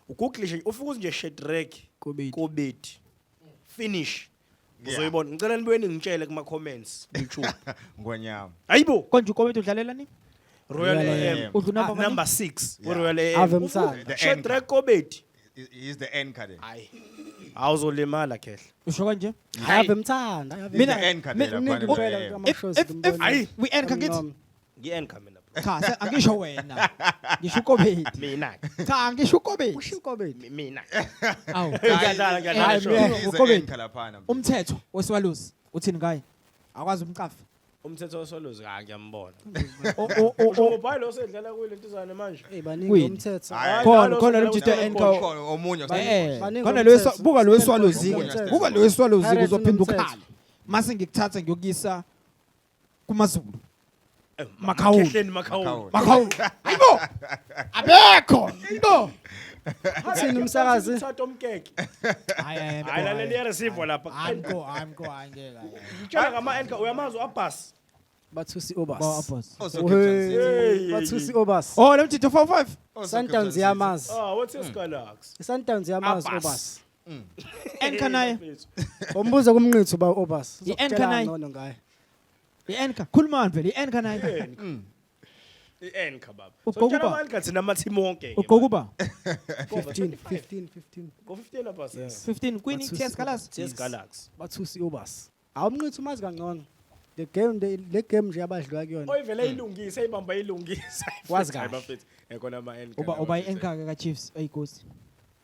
ugooglisha ufike uthi nje Shedrack Kobedi. Finish. Yeah. Uzoyibona. Ngicela nibuye ningitshele kuma comments YouTube. Ngonyama. Hayibo. Konje ukomenti udlalela ni? Royal AM. Udlala Number 6. Yeah. Royal Ave AM. Msana. The Shedrack Kobedi. He's the end card. Hayi. Awuzolimala khehle. Usho kanje? Ave mthanda. Mina- The end card. If we end ngithi Ngi-N mina bro. cha angisho wena. Ngisho ukobedi. Mina. Cha angisho ukobedi. Usho Kobedi. Mina. Awu. Ngiyadlala Hayi, show. mina- He's the Ukobedi. end card laphana. Umthetho weswalusi uthini ngaye? Akwazi umcafa. Umthetho osoluzi ngiyambona. O Ubhayi lo sedlala kule ntizana manje. Hey baningi Wini. umthetho. Hayi. khona lo mjito enka. Omunye Baningi Khona umthetho. buka lo weswaluzi Umthetho. buka lo weswaluzi Pirates uzophinda unomthetho. ukhale. Mase ngikuthatha ngiyokisa kumaZulu. Makhawuli. Makhehleni makhawuli. Makhawuli. Hayibo. Abekho. Into. Thini umsakazi? Uthatha umkeke. Hayi Hayi lalela i-receive lapha. Anko angeke. Ngitshela ngama-N uyamazi uAbbas. Bathusi Ba Obas. boss. Also Captain City. Hey. Bathusi Obas. Oh, lo mjito 45. Also Sundowns Captain City. yamazi. What's his Galax? Sundowns yamazi Abbas. Obas. Enka naye. Umbuzo kumnqithu ba Obas. I-Enka Uzokutshela naye. ngcono ngaye. I-Enka. Khuluma vele i-Enka naye. I-N baba. Ugogo Ngitshela ba? ama-N thina ama-team wonke. Ugokuba 15. 15 Abbas. Yes. 15 Queen Bathusi TS Galas. TS Galax. Bathusi Obas. Awumnqithu umazi kangcono. The game nje abadlula kuyona. Oyivele ilungisa ayibamba ilungisa. Wazi kahle. bafethu. Ekhona ama-N. Uba i-Enka ka Chiefs ayikosi.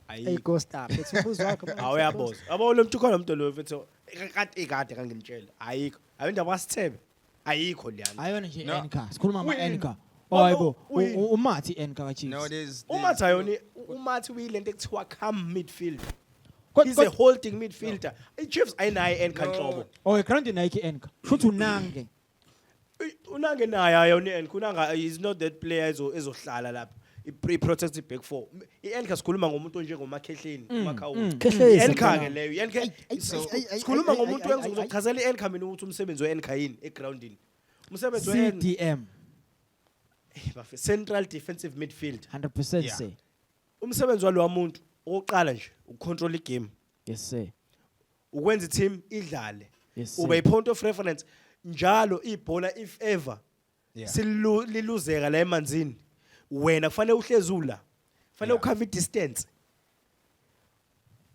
Hey Ghost up. Ethi umbuzo wakho. Awuyaboza. Abo lo mntu khona umuntu lo mfethu. Kade kangimtshela. Ayikho. Ayindaba wasithebe. Ayikho liyana. Ayona nje No. Enka. Sikhuluma ama Win. Enka. Baba, Hayibo. win. Umathi Enka ka Chiefs. No, there's Umathi ayoni umathi uyilento ekuthiwa come midfield. Kodwa- He's a holding midfielder. iChiefs ayinayo i-N nhlobo. Oh, ground Nike Enka. Shuthi unange. Unange naye ayoni i-N kunanga is not that player ezohlala lapha. I-protected back four. I-N sikhuluma ngomuntu njengomakhehleni uMakhawuli. Khehlezi. I-N ke leyo. I-N ay, sikhuluma ay, ngomuntu ay, engizochazela i-N mina ukuthi umsebenzi we-N yini egroundini. Umsebenzi we-N CDM Central Defensive Midfield. 100% Yeah. say. Umsebenzi walo muntu oqala nje ukucontrol igame. Yes sir. Ukwenza i-team idlale. Yes Ube sir. i-point of reference njalo ibhola if ever Yeah. siluzeka la emanzini wena kufanele uhlezula kufanele Yeah. ukhave distance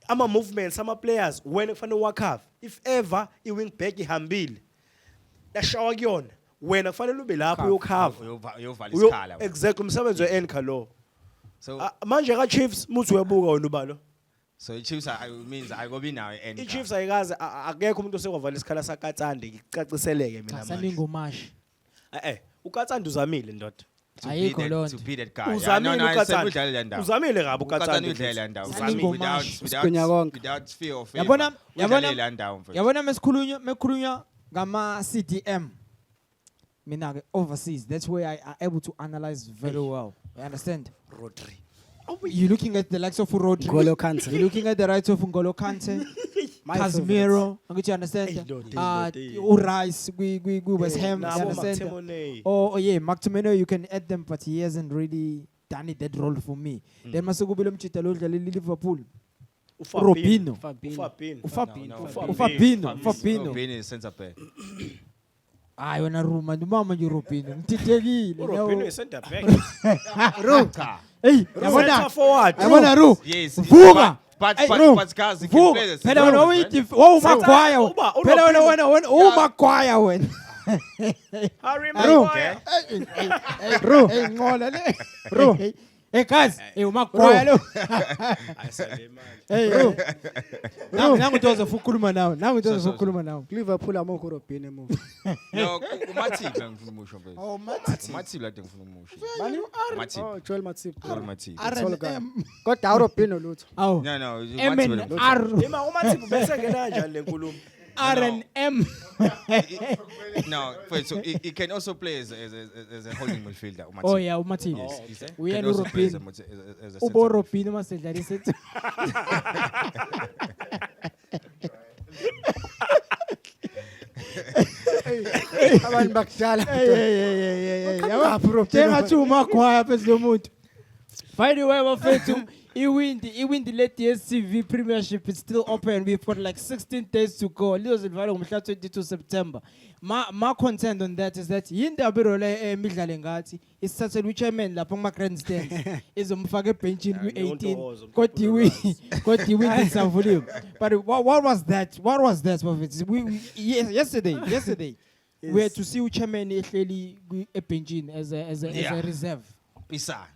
ama movements ama players wena kufanele wakhave if ever i-wing back ihambile lashawa kuyona wena kufanele ube lapho uyokhava Uyovala isikhala. exactly umsebenzi we-Enka lo So manje ka Chiefs muthi uyabuka wena ubalo so Chiefs means I go be now end. i-Chiefs ayikaze akekho umuntu osekwavala isikhala sakatsande ngicaciseleke mina Cha manje saningomashi. ukatsande uzamile ndoda Ayikho lo To nto. be that guy. uzamile udlala ukatsande la ndawo. uzamile kabi Ukatsande ukatsande udlala la ndawo. Uzamile. Sikunya konke. Without fear of Yabona udlale la ndawo mfethu. yabona mesikhulunywa ngama CDM. Mina ke overseas that's where I are able to analyze very well. You understand? Rodri You're looking at the likes of Rodri. N'Golo Kante. You're looking at the rights of N'Golo Kante. My Casemiro, you understand? Rice, we West Ham, you understand? Oh yeah, McTominay, you can add them, but he hasn't really done it that role for me. Then Masugubilo Mchitalo, Liverpool. Robinho. Fabinho is centre back. I want a room and mama European. Robinho is centre back. Hey, Centre forward. I want a room. Yes. Vuga. But guys, he can play this. Oh, Maguire. Oh, Maguire. Harry Maguire. Hey guys, Maguire. Hey, now it was a Fukuluma now. Now it was a Fukuluma now. Liverpool are more European move. No, Matip lang for motion. Oh, Matip. Matip lang for motion. Oh, Joel Matip. R&M. Got European lutho. Oh. No, MNR. Ima uMatip bese ke kanjani lenkulumo. R&M. No, wait, so he can also play as a holding midfielder. Oh yeah, Matip. We are European. Ubo European masedlala isethu. Abantu bakudala. Tengathi uMaguire phezulu umuntu. By the way, bafethu, iwin the late DStv Premiership is still open. We've got like 16 days to go. Lizoze livalwe ngomhla 22 September. My content on that is that yindaba irole emidlalo ngathi isithathelwe uchairman lapho kuma grandstand izomfaka ebenchini ku18 kodwa iwin isavuliwe. But what was that? What was that, bafethu? Yesterday we had to see uchairman ehleli ebenchini as a reserve. Pisa.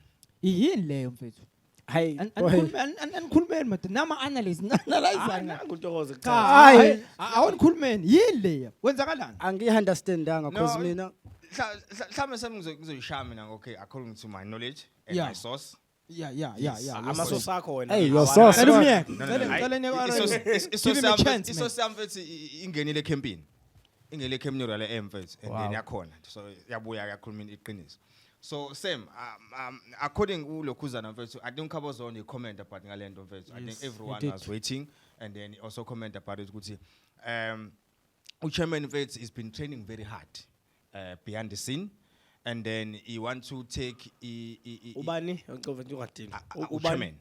Yini leyo mfethu? Hayi, anikhulumeni manje nama analyst analyze Nangu Ntokozo. hayi awunikhulumeni yini leyo kwenzakalani? angiyi-understandanga because mina Mhlawumbe sami ngizoyishaya mina okay according to my knowledge and Yeah. my source. Yeah. Amasosi akho wena. Hey, your sauce. Cela umyeke. Isosi Give him a chance, sami mfethu ingenile campaign. Ingele campaign yale mfethu and then yakhona. So yabuya yakhuluma iqiniso. So same according uLokhuzana mfethu I think Kabo Zone comment about ngalento mfethu. I think everyone was waiting and then he also comment about it ukuthi uchairman mfethu has been training very hard behind the scene and then he want to take Ubani? Ngicova nje ungadini. uchairman.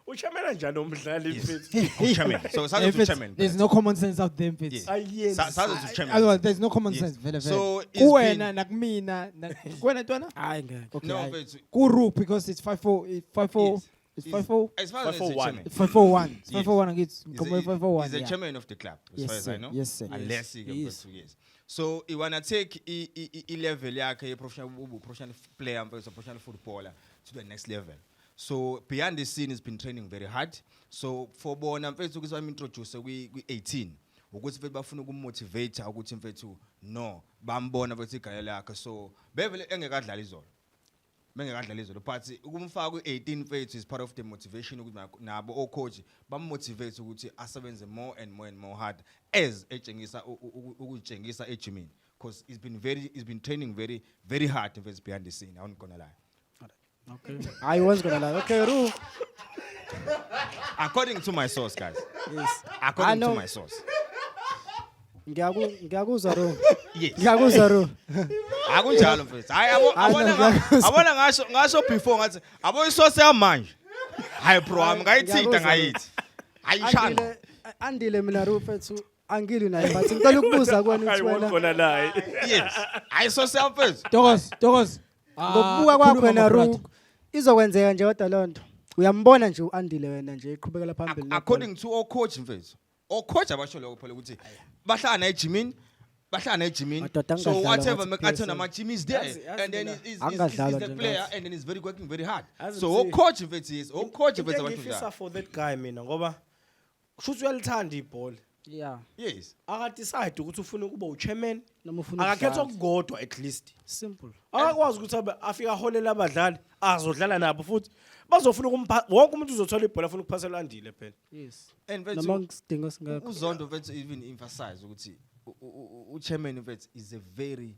Uchairman kanjani umdlali mfethu? Uchairman. So sazi uchairman. There's no common sense out there mfethu. Yes. Sazi uchairman. Otherwise there's no common sense vele. So Kuwena nakumina kuwena ntwana? hayi ngeke. Okay. No mfethu. Kuru because it's 54 it's 54 As far as the chairman. it's 541. It's 541 against Nkomo 541. He's the chairman of the club as far as I know. Yes sir. Unless he goes to yes. So he wanna take level yakhe ye professional player professional footballer to the next level. So behind the scene he's been training very hard. So for bona mfethu ukuthi bami introduce kwi18 ukuthi mfethu bafuna ukumotivate ukuthi mfethu no bambona mfethu igaya lakhe so bevele engekadlala izolo. Mengekadlala izolo but ukumfaka ku18 mfethu is part of the motivation ukuthi nabo o coach bammotivate ukuthi asebenze more and more hard as etshengisa ukutshengisa ejimini because he's been training very hard mfethu behind the scene. I won't gonna lie. Okay. I was gonna lie. Okay, Ru. According to my source, guys. Yes. According to my source. Ngiyakuzwa Ru. Yes. Ngiyakuzwa Ru. Akunjalo mfethu. Abona ngasho before ngathi abo isource yamanje. Hayi bro, ngayithita ngayithi. Ayishana. Andile mina Ru fethu angili naye but ngicela ukubuza kwena Hayi uthwela. wona naye. Yes. Hayi isource yamfethu. Tokoz. Ngokubuka kwakho wena Ru izokwenzeka nje kodwa lonto. Uyambona nje uandile wena nje iqhubekela phambili. According to our coach mfethu. Our coach abasho lokho phela ukuthi bahlala ejimini. So whatever mekathona ama gym is there and then is the player and then he's working very hard. So our coach mfethu is our coach mfethu abasho for that guy mina ngoba kushuthi uyalithanda ibhola. Yeah. Yes. Akadecide ukuthi ufuna ukuba uchairman noma ufuna akakhetha okugodwa at least. Simple. Akakwazi ukuthi afika aholela abadlali azodlala nabo futhi bazofuna wonke umuntu uzothola ibhola afuna ukuphasela andile phela. Yes. And noma sidingo singakho. Uzondo mfethu even emphasize ukuthi uchairman mfethu is a very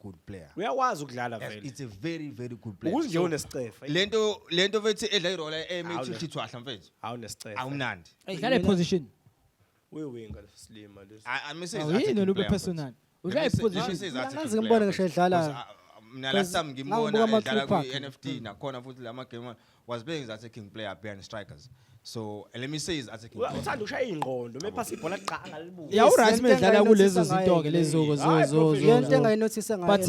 good player. Uyakwazi ukudlala vele. It's a very good player. Ukuze nje unesicefe. Lento mfethu edla irola emithi thwahla mfethu. Awunesicefe. Awunandi. Idlala position. Uyewinga Slima lesi. I may say Oh, yini lo personal. Position. Angazi ngibone ngisho edlala. Mina last time Ngawubuka ngimbona ama-clip edlala akhe. ku-NFT nakhona futhi lama game was playing as attacking player behind strikers. So let me say is attacking player. Uthanda ushaya ingqondo mephasa ibhola qa ngalibuka. Yeah, right Lento medlala kulezo engayinothisa zinto ke ngayo lezo Hayi, zo Lento engayinothisa ngayo. But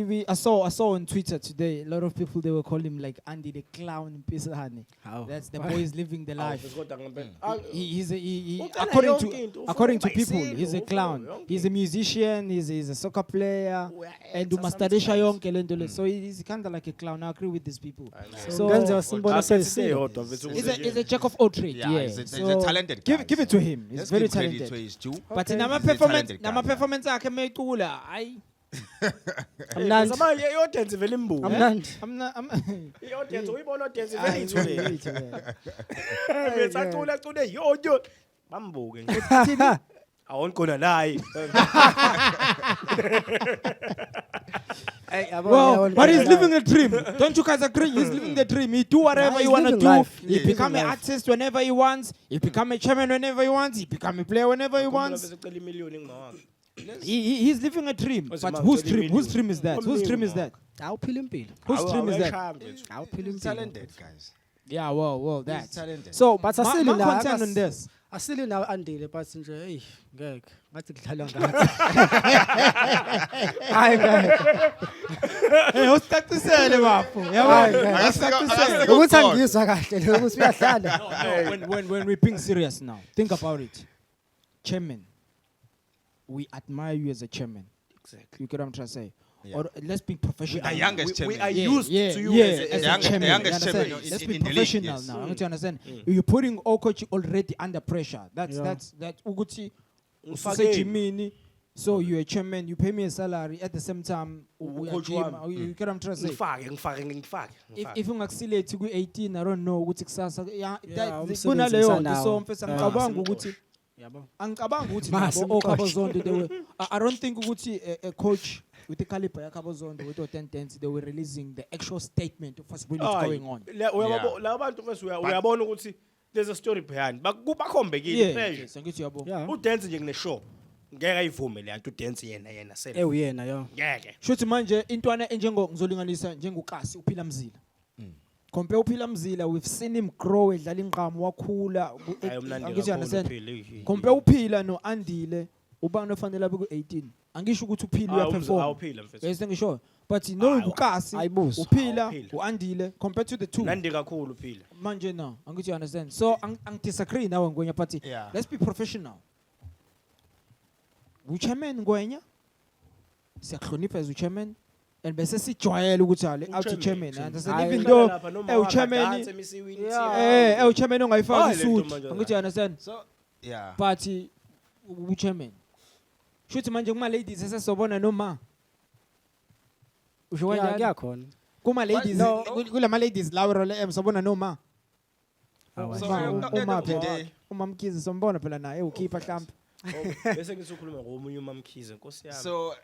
we I saw on Twitter today a lot of people they were calling him like Andy the clown Pisahani. How? That's the boy is living the life. Kodwa ngempela. He Ucala according yonke to into, people ufuna he's a ubhayisiko, clown. yonke He's a musician, he's a soccer player and umastarisha yonke lento le. So he's kind of like a clown. I agree with these people. So Ngenza simbona sesisile. he's a jack of all trades. Yeah. He's a So talented guy. give it to him. He's Let's very give credit talented. to his due. But in He's our a performance, talented guy. nama performance akhe mecula, I Amnandi. Samanje i-audience vele imbuka. Amnandi. I'm I-audience uyibona audience vele ithule. yeah. Besacula cule yoyo. Bambuke nje. Awonqona naye. Well, but he's living a dream. Don't you guys agree? He's living the dream. He do whatever He's he want to living do. life. He He's become an living life. artist whenever he wants. He become a chairman whenever he wants. He become a player whenever he wants. Besacela imiliyoni ngimawakhe. He's living a dream. What's But the whose matter? dream? Whose dream is that? Whose dream is that? Awuphila impilo. Whose dream is that? Awuphila He's impilo. talented, guys. Yeah, well, He's that. talented. So, But my asili na concern on this. asili na andile but nje hey ngeke ngathi kudlalwa ngathi. Hayi ngeke. Hey, usicacisele bafo. Hayi Yabo. ngeke. Ukuthi angizwa kahle lo ukuthi uyadlala. No, when we're being serious now, think about it. Chairman, we admire you as a chairman. Exactly. You get what I'm trying to say? Yeah. Or let's be professional. The youngest We chairman. are used to you as as the a chairman. the youngest you understand? chairman in- Let's in be the league, professional yes. now. I want you to understand. You're putting all coach already under pressure. That's Yeah. that Uguti Ufake. ususe Jimini. So you're a chairman, you pay me a salary at the same time. We are Coach gym. wami. You get what I'm trying to say? ngifake. If ungakusilate ku-18 I don't know ukuthi kusasa umsebenzi kunaleyo nto ngisanawo. so mfethu angicabanga ukuthi Yabo. angicabanga ukuthi Mase nabo umqoshi. okabozondo they were I don't think ukuthi a coach with the caliber yakabozondo with o-10 they were releasing the actual statement of what's really going on. La bantu mase uyabona ukuthi there's a story behind. Bakhombekile pressure. Sangithi yabo. Yeah. Udance nje kuneshow. Ngeke ayivume le nto udance yena self. Uyena yo. Ngeke. Shothi manje intwana enjengo ngizolinganisa njengokasi uphila mzila. Compare uphila mzila we've seen him grow edlala inqhamu wakhula. Hayi umnandi Angithi you understand? kakhulu. Compare uphila no Andile ubani ofanele abe ku-18 angisho ukuthi uphila uyaperform. Awuphila mfethu. Yes ngisho but no ukasi ayibuzo. uphila Awuphila. uandile compared to the two Nandi kakhulu uphila. manje now angithi you understand so ang disagree nawe Ngwenya but Yeah. let's be professional. Uchairman Ngwenya siyahlonipha as uchairman and bese sijwayele ukuthi ale out chairman understand Hayi. even though uchairman uchairman ongayifaki isuit angithi you understand So, yeah. but uchairman shuthi manje kuma ladies sesobona noma usho kanjani Kuyakhona. kuma ladies No. kulama ladies lawo role sobona noma So, Ma, end uma of the phela day- uma Mkhize sombona phela naye ukhipha hlambe Bese ngisukhuluma ngomunye uMamkhize Nkosi yami. So,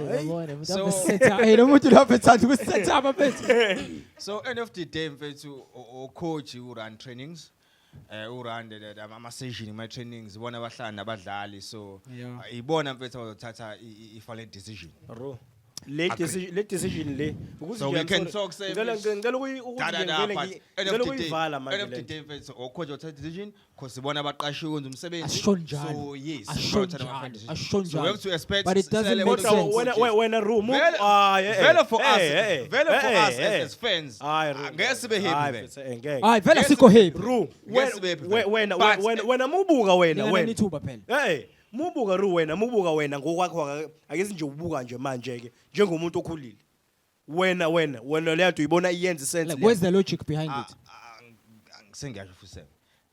yabona So- lo muntu lapha ethanda ukusetha abaphethu so end of the day mfethu coach who run trainings who run ama session my trainings ibona abahlali nabadlali so Yeah. ibona mfethu azothatha i final decision. Bro. Le decision le ukuthi So we can talk say ngicela ukuyivala end of the manje. day mfethu coach othatha decision because ibona abaqashiwe ukwenza umsebenzi. asho njalo So yes, asho ibona othatha ama njalo decision. asho So we have njalo to expect But it doesn't sele make bona sense. coaches. When room Vele for us as fans angeke sibe happy vele. hayi vele sikho happy Ngeke sibe happy vele. wena mubuka wena nithuba phela mubuka wena ngokwakho ake nje ubuka nje manje ke njengomuntu okhulile wena leyo nto uyibona iyenza sense like where's the logic behind it Sengiyasho futhi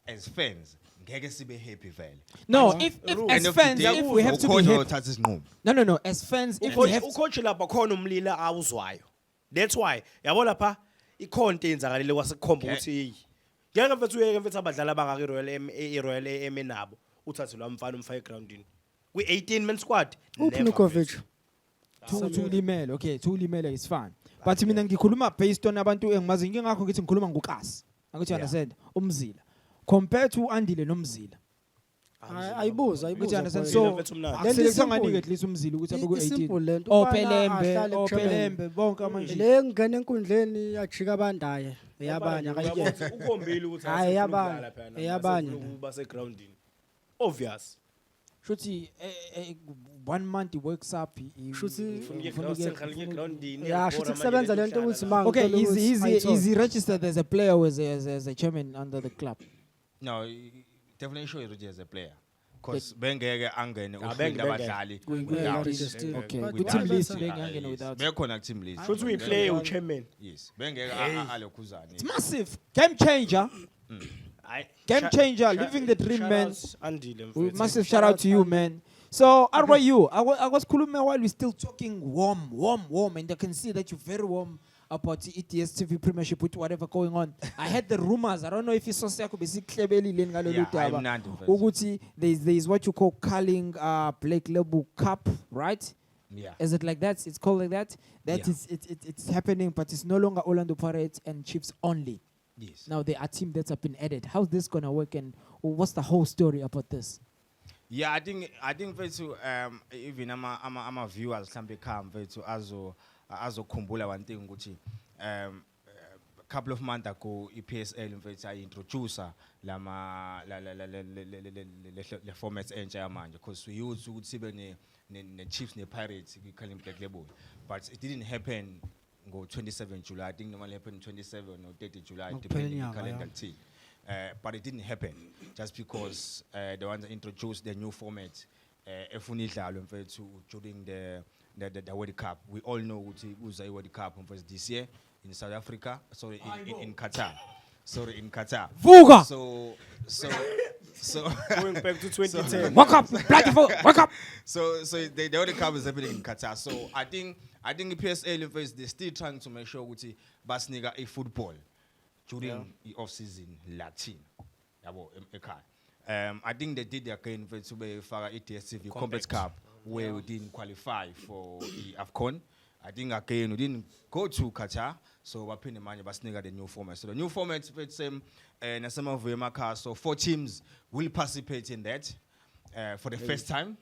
as fans ngeke sibe happy vele. no But- if End as of the fans day, if we have to be ucoach happy othatha isinqumo. no as fans if we have to ucoach lapha khona umlila awuzwayo that's why yabo lapha ikhonto yenzakalile kwasekukhomba ukuthi hey ngeke mfethu uyeke mfethu abadlali abangaka iRoyal AM nabo uthathe lo mfana umfake groundini kwi 18 man squad Uphnukovic. Tulimele okay tulimele is fine but mina ngikhuluma based on abantu engimazi ngingakho ngithi ngikhuluma ngokasi angithi you understand umzila compared to Andile nomzila. ayibuza You understand? Mina So mfethu mnandi. akuselekanga nike at least umzila ukuthi abe ku 18. Isimple lento. Opelembe bonke amanje. Le ngene enkundleni yajika abandaye eyabanye akayiye. Ukombili ukuthi Hayi, eyabanye. asifuna ukudlala phela, Eyabanye. asifuna ukuba segroundini. Obvious. Shuthi 1 month he wakes up Shuthi Ufuna groundini. ya shuthi kusebenza lento ukuthi manje Okay, is he registered as a player or as a chairman under the club? No, definitely sure he as a player. Because bengeke angene bengeke. abadlali. Okay, But with team why list bese- bengangena without. Bekhona team list. Shothi uyiplayer uchairman. Yes. Bengeke alokhuzane. It's massive. Game changer. Game changer. Living the dream, man. Andile With mfethu. massive shout out to you, man. So, how about you? I was khuluma while we're still talking warm, and I can see that you're very warm about the ETS TV Premiership with whatever going on. I heard the rumors. I don't know if it's so Uguti, there's what you call calling Black Label Cup, right? Yeah. Is it like that? It's called like that? That Yeah. is it's happening, but it's no longer Orlando Pirates and Chiefs only. Yes. Now there are teams that have been added. How's this gonna work, and what's the whole story about this? Yeah, I think mfethu even ama viewers mhlambe come mfethu azokhumbula one thing ukuthi a couple of months ago iPSL mfethu introduce le formats entsha yamanje because we used ukuthi sibe ne Chiefs ne Pirates calling Black Label, but it didn't happen go 27 July. I think normally happened 27 or 30 July depending on the calendar team. But it didn't happen just because the ones that introduced the new format during the World Cup. We all know what was the World Cup this year in South Africa. Sorry, in Qatar. Sorry, in Qatar. Fuga! So Going back to 2010. Wake up, bloody fool! Wake up! So the World Cup is happening in Qatar. So I think the PSL they're still trying to make sure ukuthi basnika a football during the off-season Latin. I think they did again for ETSTV Compact Cup where we didn't qualify for the AFCON. I think again we didn't go to Qatar, so we're paying the money but the new format. So the new format is same and some of them so 4 teams will participate in that for the first time.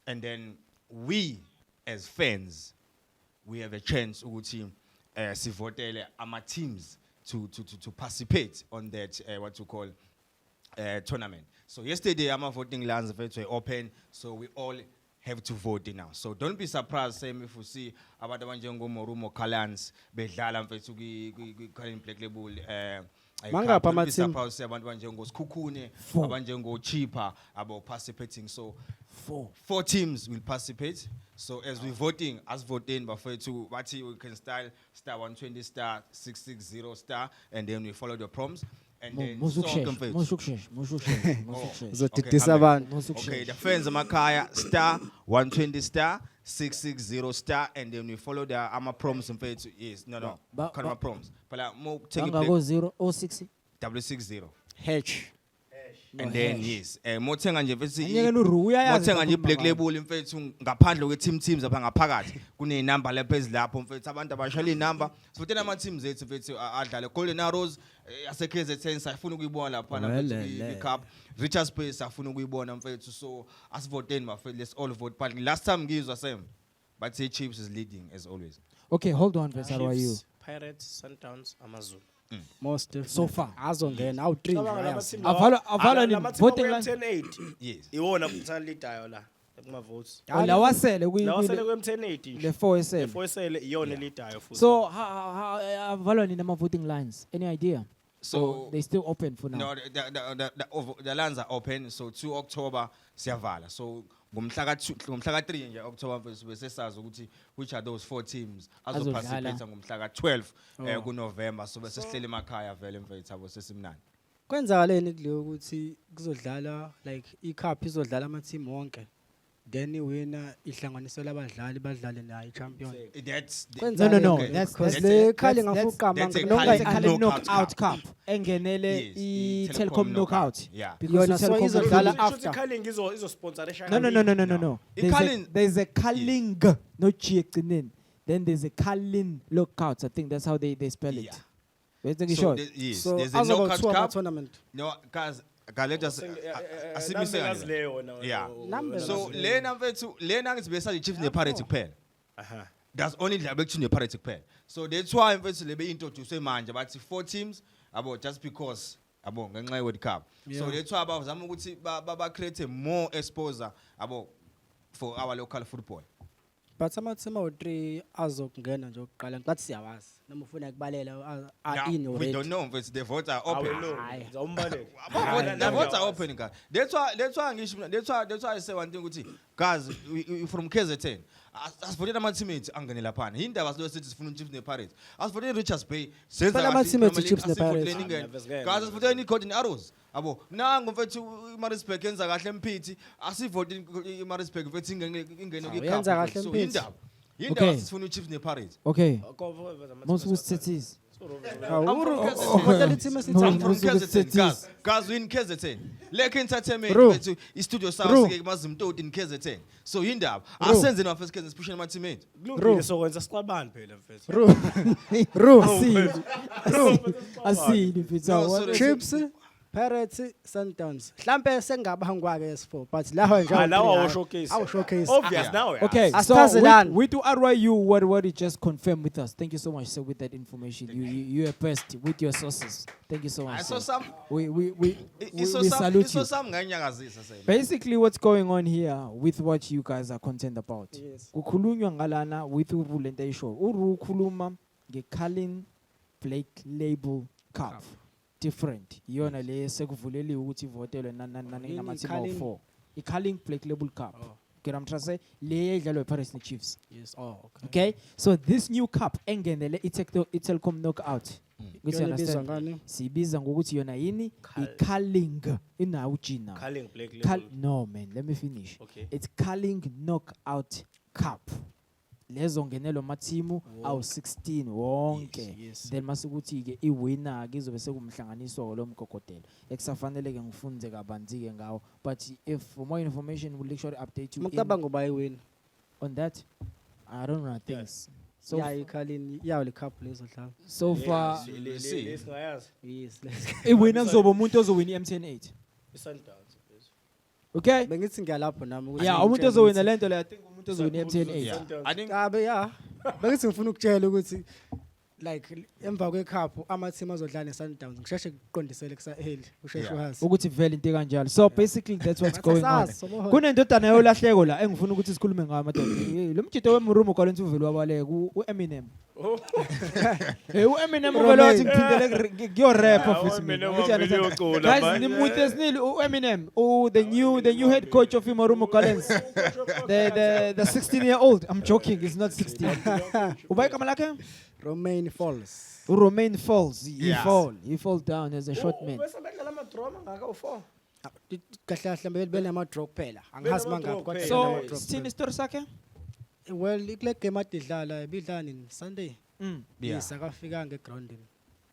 And then we as fans we have a chance to vote our teams to participate on that what you call tournament. So yesterday our voting lines were open, so we all have to vote now. So don't be surprised same if you see abantu abanjengo Morumo Calans bedlala mfethu calling Black Label Mangaphi ama team abantu abanjengo Skhukhune abanjengo Cheaper about participating. So 4 teams will participate. So as we voting, as voting, bafethu bathi we can style star 120 star 660 star, and then we follow the prompts. And then Mosuksheshe. Uzodidisa abantu. Okay, the fans Makaya star 120 star 660 star, and then we follow the prompts and pay to yes no kind prompts. But more take it 0 W60 H. and then yes mothenga nje mfethu Angeke uRu uyayazi mothenga nje ukukhuluma Black ngayo. Label mfethu ngaphandle kwe teams apha ngaphakathi kune number lapha ezilapho mfethu abantu abashayela inamba sifutela ama teams ethu mfethu adlale Golden Arrows ase KZN sifuna ukuyibona lapha na cup Richards Space sifuna ukuyibona mfethu so asivoteni mfethu let's all vote but last time ngizwa same but say Chiefs is leading as always. Okay, hold on, Vesa, how are you? Pirates, Sundowns, Amazulu. Most So far. azongena awu 3 Avala ni voting line. 10-8. Yes. Iwona futhi alidayo la kuma votes. Lawasele Lawasele kwe 10-8 le nje. 4 SL. Foyisele iyona elidayo futhi. So how avala ni nama voting lines? Any idea? So they still open for now. No, the lines are open. So 2 October siyavala. So ngomhla ka 3 nje October bese sazi ukuthi which are those 4 teams azoparticipate ngomhla ka 12 ku November so bese sihlele emakhaya vele mfethu abo sesimnandi. kwenzakaleni kuleyo ukuthi kuzodlala like icup izodlala ama team wonke then iwina ihlanganisela abadlali badlale nayo champion. That's No. okay. That's le khali ngafuka that's a manga khali knockout cup. Engenele i Telkom knockout. Yeah. yona so izodlala Shothi after. Calling izo sponsorisha. No. Ikhali- There's a calling, no G. Then there's a calling lookouts. I think that's how they spell it. Yeah. Bese So short. yes, So there's a azoba knockout two cup. tournament. No, guys, let us asimise Yeah. So lena mfethu lena ngithi besa Chiefs nePirates kuphela. That's only the election nePirates kuphela. So that's why mfethu lebe introduce manje bathi 4 teams abo just because abo ngenxa ye World Cup. So that's why abazama ukuthi ba create more exposure abo for our local football. But amathema u3 azokungena nje oqala ngathi siyawazi noma ufuna kubalela in We already. don't know if the votes are open. Zawumbalela. The votes are open, guys. That's why ngisho that's why I say one thing ukuthi guys we from KZN. As for the teammates angene laphana. Indaba sizo sithi sifuna Chiefs nePirates. As for the Richards Bay senza ama-teammates Chiefs nePirates. Guys as for the Golden Arrows. Abo nangu mfethu iMaritzburg yenza kahle emphithi asivote iMaritzburg mfethu ingene Yenza kahle so emphithi. indaba sifuna Chiefs nePirates. Okay. Most who cities. Hotel team I'm from KZN. Guys, we in KZN. Lekker entertainment mfethu istudio sawo sike mazimtoti in KZN. So indaba asenze no first KZN pushing my teammate. Kulungile sokwenza siqabani phela mfethu. Asini mfethu. Chiefs, Pirates, Sundowns. Mhlambe sengabangwa ke S4 but lawa nje Lawa showcase. Awu showcase. Obvious now. Okay, As so Tarzan. we do RYU what you just confirmed with us. Thank you so much, sir, with that information. You are best with your sources. Thank you so much. I saw Sir. some We salute you. some nganyakazisa sasa. Basically, what's going on here with what you guys are concerned about? Yes. Kukhulunywa ngalana with Uru lento show. Uru khuluma ngeCarling Black Label Cup. Different. Yona le sekuvuleli ukuthi ivotelwe namateam awu4. iCarling Black Label Cup. Okay, I'm trying to say le idlalwa ePirates neChiefs. Yes. Oh, okay. Okay? So this new cup engenele iTelkom knockout. Ukuthi Yona ibizwa understand. ngani? Sibiza ngokuthi yona yini? iCarling inawu Gina. Calling Black Label. No man, let me finish. Okay. It's Carling Knockout Cup. Lezo ngenelo mathimu awu 16 wonke. Yes. Then masikuthi ke iwinner ke izobe sekumhlanganiso lo mkokotela. Ekusafanele ke ngifunze kabanzi ke ngawo. But if for more information we'll sure update you Mukabanga ubayiwini. on that. I don't know things. So Yeah, iCarling yawo le cup lezo dlala. so far Lesingayazi. Yes. iwinner kuzoba umuntu ozowina iMTN8. iSundowns. Okay? Bengithi ngiyalapho nami ukuthi. Yeah, umuntu ozowina lento le I think umuntu ozowina iMTN8. I think Abe yeah. Bengithi ngifuna ukutshela ukuthi like emva kwecup ama-team azodlala neSundowns ngisheshe kuqondisele kusaheli usheshe uhazi. Ukuthi vele into kanjalo. So basically that's what's going on. Sasazi, sobohona. Kunendodana yolahleko la engifuna ukuthi sikhulume ngayo madoda. Lo mjito weMurumo kwalenza uvelo wabaleka uEminem. uEminem uvelo wathi ngiphindele kuyo rap office mina. Guys, nimute snili uEminem, the new head coach of Murumo Collins. The 16-year-old. I'm joking, he's not 16. Ubay kama lakhe? Romain Falls. Romain falls. He Yeah. fall down as a short man. Bese bedlala ama-drama ngaka u4. Kahle kahle benama draw kuphela. Angazi mangaphi kodwa So, benama draw sithini kuphela. story sakhe? Well, ikule game adidlala ibidlala ni Sunday. Yeah. Yes, akafika ngegroundini.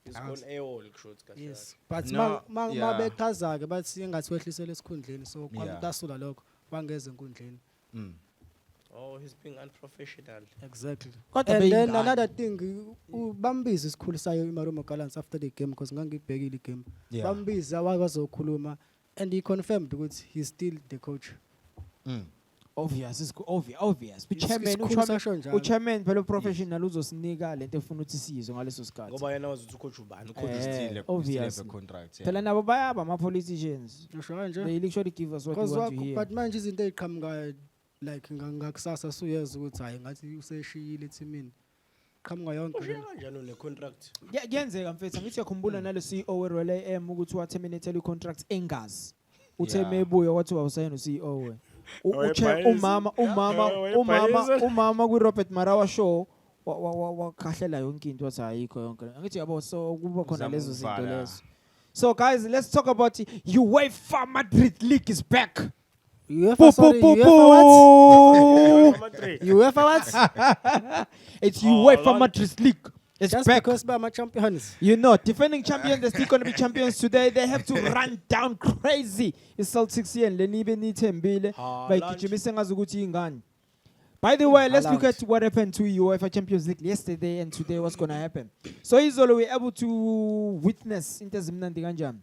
Is on AOL kushuthi kahle. Yes. But No, ma yeah. bechaza ke bathi engathi wehlisele esikhundleni so Yeah. kwakutasula lokho bangeze enkundleni. Oh, he's being unprofessional. Exactly. Kodwa And then beyingane. another thing bambiza isikhulu sayo iMarumo Gallants after the game because ngangibhekile igame. Yeah. Bambiza wazokhuluma and he confirmed ukuthi he's still the coach. Obvious, it's obvious. Isikhulu sasho njalo. Uchairman phela professional uzosinika lento efuna ukuthi sizwe ngaleso sikhathi. Ngoba yena wazi ukuthi ucoach ubani. Obvious. contract. Phela nabo bayaba ama politicians. Usho kanje? They literally give us what we Because want to hear. but manje izinto eziqhamuka like ngakusasa suyeza ukuthi hayi ngathi useshiyile ethimini. Qhamuka yonke. Ushiya kanjani une-contract? Kuyenzeka mfethu ngithi yakhumbula nalo CEO weRoyal AM ukuthi wa terminate i-contract engazi. Uthe mebuya wathi wawusayina uCEO we. Umama kwiRobert Marawa show wakhahlela yonke into wathi ayikho yonke. Ngithi yabo so kuba khona lezo zinto lezo. So guys, let's talk about UEFA Madrid League is back. UEFA sorry, UEFA what? UEFA what? It's UEFA Madrid League. It's Just back. because by my champions. You know, defending champions, they're still going to be champions today. They have to run down crazy. It's Celtics here and Lenibe Nitembile. By Kichimise ngazukuthi ingane. By the way, let's look Haaland. at what happened to UEFA Champions League yesterday and today. What's gonna happen? So Izolo, we're able to witness into Zimnandi kanjani.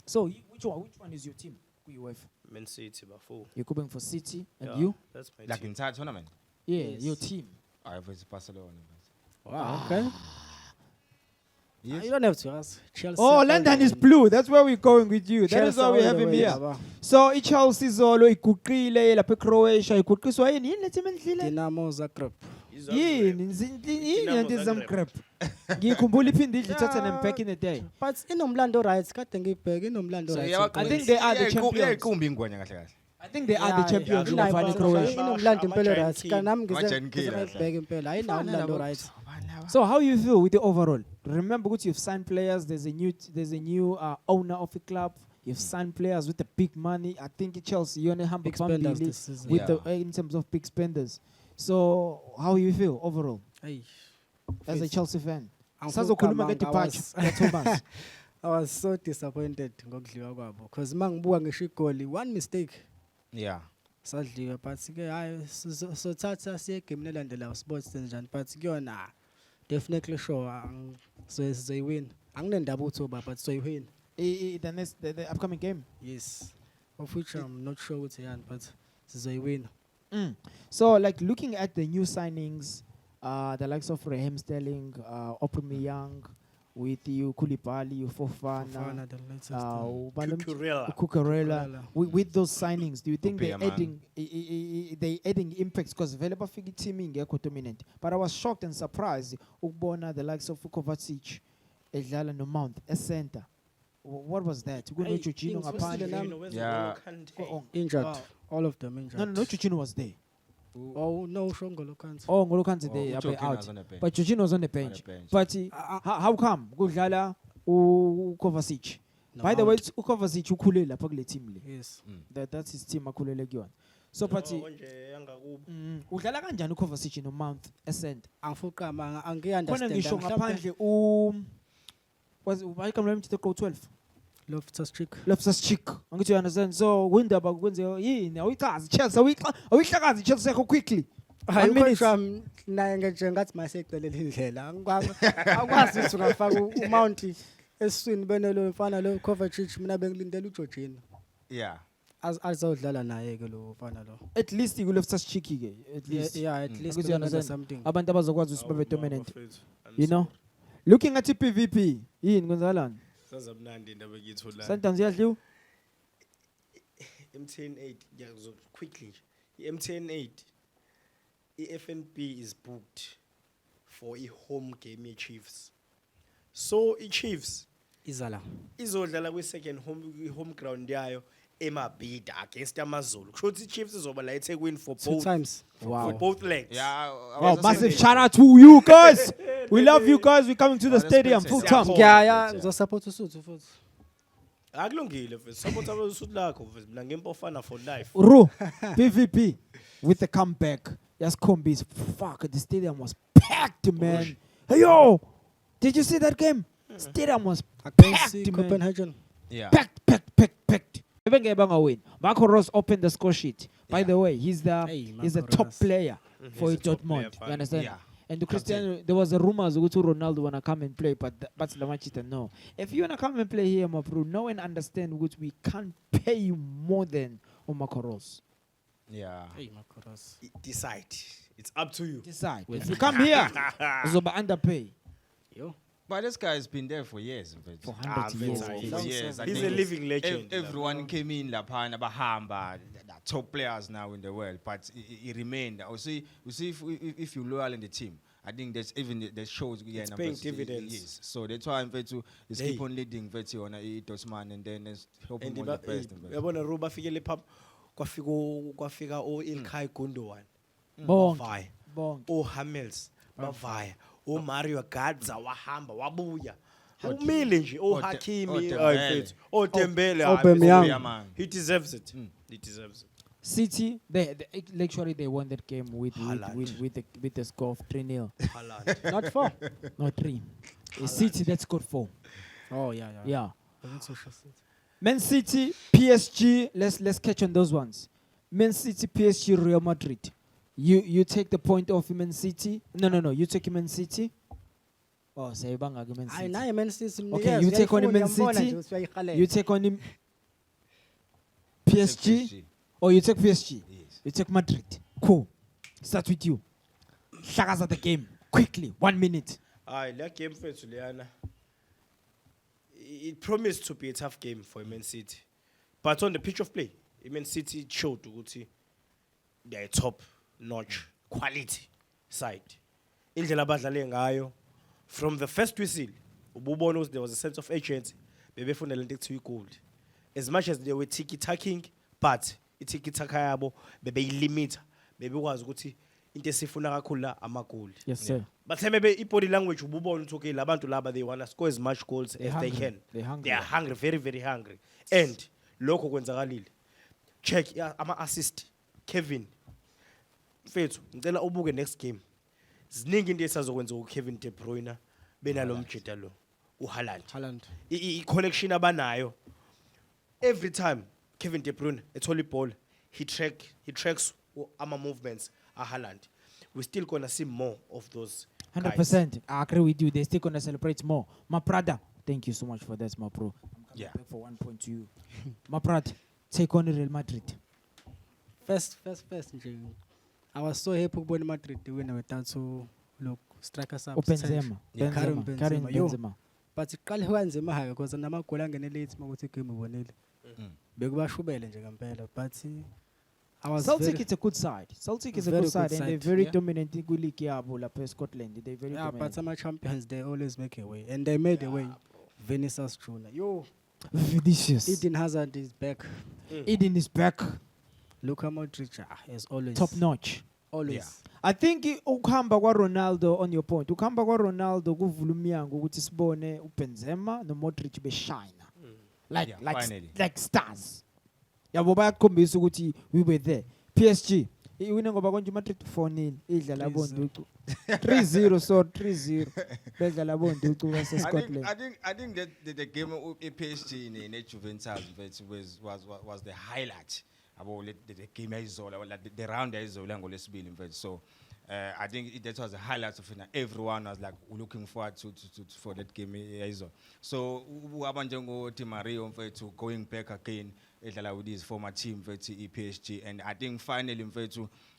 So which one is your team? UEFA. Man City, Bafana. You're going for City, and Yeah, you? That's my Like team. entire tournament. Yeah, Yes. your team. I was Barcelona. Wow. Okay. Yes. You don't have to ask. Chelsea. Oh, all London the is way. blue. That's where we're going with you. That Chelsea is why all we the have him way, here. yaba. So iChelsea Zolo iguqile lapha eCroatia iguqiswa yini le team endlile? Dinamo Zagreb. Yini Dinamo yanti Zagreb. Zagreb. Ngikhumbula iphinde idle Tottenham back in the day. But inomlando right. Kade ngibheke inomlando right. I think they are the champions. Iqumbi ingwenya kahle kahle. I think they are the champions of Inayo Bafana Bafana. Croatia. Inomlando impela Ama-giant right. killer. Kanami Ama-giant killer. ngizengibheke impela. Ayinawo umlando right. So how you feel with the overall? Remember, good, you've signed players. There's a new owner of the club. You've signed players with the big money. I think Chelsea, you only have Big spenders this season. with Yeah. in terms of big spenders. So how you feel overall Hey. as a Chelsea fan? Angifuni Sazokhuluma ukuqamba, nge-departure I was- kaThomas. I was so disappointed ngokudliwa kwabo because mangibuka ngisho igoli one mistake Yeah. sadliwa but ke hayi sothatha siye game nelandelayo sports njani but kuyona definitely sure sizoyiwin anginendaba uthoba but sizoyiwin. The upcoming game. Yes, of which I'm not sure ukuthi yani but sizoyiwin. So like looking at the new signings, the likes of Raheem Sterling, Aubameyang, with you Koulibaly, you Fofana, The latest Cucurella. Cucurella. With those signings, do you think they're Aubameyang. adding they adding impacts? Because vele bafika team ingekho dominant. But I was shocked and surprised ukubona the likes of Kovacic edlala no Mount a center. What was that? Hey, Jorginho things ngaphandle. was- Yeah. injured. Wow. All of them injured. No, Jorginho was there. Oh no, Shongolo can't. Oh, Ngolo Kante there, Ujokinho out. was on the bench. But Jorginho was on the bench. But how come? Kudlala Kovacic. By the way, Kovacic ukhulele lapha kule team le. Yes. That's his team akhulele kuyona. So but udlala kanjani uKovacic no Mount ascent? Angifuqama Khona angiunderstand. ngisho ngaphandle was welcome to the 12. Loftus-Cheek. Loftus-Cheek. Angithi you understand. So windaba kwenze yini awuyichazi Chelsea awuyihlakazi Chelsea yakho quickly. Hayi 1 minute. ukhosha naye nje ngathi masecelele indlela. Akwazi ukuthi ungafaka uMount eswini benelo mfana lo Kovacic mina bengilindele uJorginho. Yeah. Azodlala naye ke lo mfana lo. At least uLoftus-Cheek ke at least. Yeah, at least Angithi you benza understand. something. Abantu abazokwazi ukuthi babe dominant. You know? Looking at PVP, yini kwenzakalani? Sazamnandi indaba ngiyithola. Sundowns yadliwa? MTN8 ngiyazo quickly nje. iMTN8 iFNB is booked for home game yeChiefs. So iChiefs Izala. izodlala kwi-second home ground yayo eMabhida against amaZulu. Kusho ukuthi iChiefs izoba la eThekwini for 2 both times. for both legs. Yeah. Wow, massive shout out to you guys. We love you guys. We're coming to the Oh, that's stadium good. full Yeah. time. Yeah, ngizosupport uSuthu futhi. Akulungile mfethu. Support abasuthi lakho mfethu. Mina ngempofana for life. Ru, PVP with the comeback. Yes, Combis. Fuck, the stadium was packed, man. Hey, yo, did you see that game? Stadium was Against packed, man. Copenhagen. Yeah. Packed. Even Gebanga win. Marco Rose opened the score sheet. By the way, he's the Marco top Rose. player for He's a top player, Dortmund. fine. You understand? Yeah. And the Cristiano, there was a rumors that Ronaldo wanna come and play, but Lamachita no. If you wanna come and play here, my bro, no one understand which we can't pay you more than Marco Rose. Yeah. Hey, Marco Rose. Decide. It's up to you. Decide. If you come here, it's over underpay. Yo. But this guy's been there for years. For 100 Ah, years. Vince, For years. I He's think a living legend. Everyone came in Lapana, Bahamba, the top players now in the world, but he remained. You see if you're loyal in the team. I think there's even the shows It's paying dividends. Yes. So that's why I'm very to is Hey. keep on leading very on Dosman and then there's helping And on the best. yabona Ruba fikele phap kwafika o Ilkay Gundogan. Bonke. Bavaya. Bonke. O Hamels bavaya. O Mario Gadza wahamba wabuya. Umile nje o Hakimi Dembele. o Dembele. Aubameyang. He deserves it. He deserves it. City, they actually they won that game with Haaland. the score of 3-0. Haaland. Not 4, not 3. It's City that scored 4. Oh yeah. Yeah. Wasn't so sure. Man City, PSG. Let's catch on those ones. Man City, PSG, Real Madrid. You take the point of Man City. No. You take Man City. Oh, say banga Man Hayi City. naye Man City. Okay, you take on him Man City. You take on him PSG. Or you take PSG. Yes. You take Madrid. Cool. Start with you. Shagas at the game. Quickly. 1 minute. That game for Juliana. It promised to be a tough game for Man City. But on the pitch of play, Man City showed to they're top notch quality side. Indlela abadlale ngayo. From the first whistle, ububona there was a sense of urgency. Bebefuna lento ekuthiwa goal. As much as they were tiki-taking, but itiki-taka yabo bebeyilimita. Bebekwazi ukuthi into esifuna kakhulu la ama-goal. Yes, sir. But maybe i-body language ububona ukuthi okay labantu laba they want to score as much goals as they can. They're They are hungry, very very hungry. And lokho kwenzakalile. Check ama-assist. Kevin. Mfethu, ngicela ubuke next game. Ziningi into esazokwenza uKevin De Bruyne benalo mjida lo. uHaaland. I-collection abanayo. Every time Kevin De Bruyne ethola iball, he tracks ama movements Haaland. We're still gonna see more of those. 100%. I agree with you. They're still gonna celebrate more. My brother, thank you so much for that, my bro. I'm coming back for 1 point to you. My brother, take on Real Madrid. First nje. I was so happy ukubona Madrid win without to look strikers up. Benzema. Karim Karim Benzema. Benzema. But iqale kanzima hayi because namagoli angene late makuthi game ubonile. Bekubashubele nje ngempela but I was Celtic is a good side. Celtic is a good side and they're very dominant in league yabo lapha Scotland. They're very dominant. But some champions they always make a way and they made a way. Vinicius Junior. Yo, Vinicius. Eden Hazard is back. Eden is back. Luka Modric is always top notch. Always. Yeah. I think ukuhamba kwa Ronaldo on your point. Ukuhamba kwa Ronaldo kuvula umnyango ukuthi sibone uBenzema no Modric beshine. Like stars. Yabo bayakhombisa ukuthi we were there. PSG iwine ngoba konje Madrid 4-0 idlala bonducu 3-0 so 3-0 bedlala bonducu base Scotland. I think that the game of PSG in Juventus was the highlight about the game izola the round izola ngolesibili mfethu. So I think that was the highlight of it. Everyone was like looking forward to for that game izola. So abanjengo Di Maria mfethu going back again with his former team PSG, and I think finally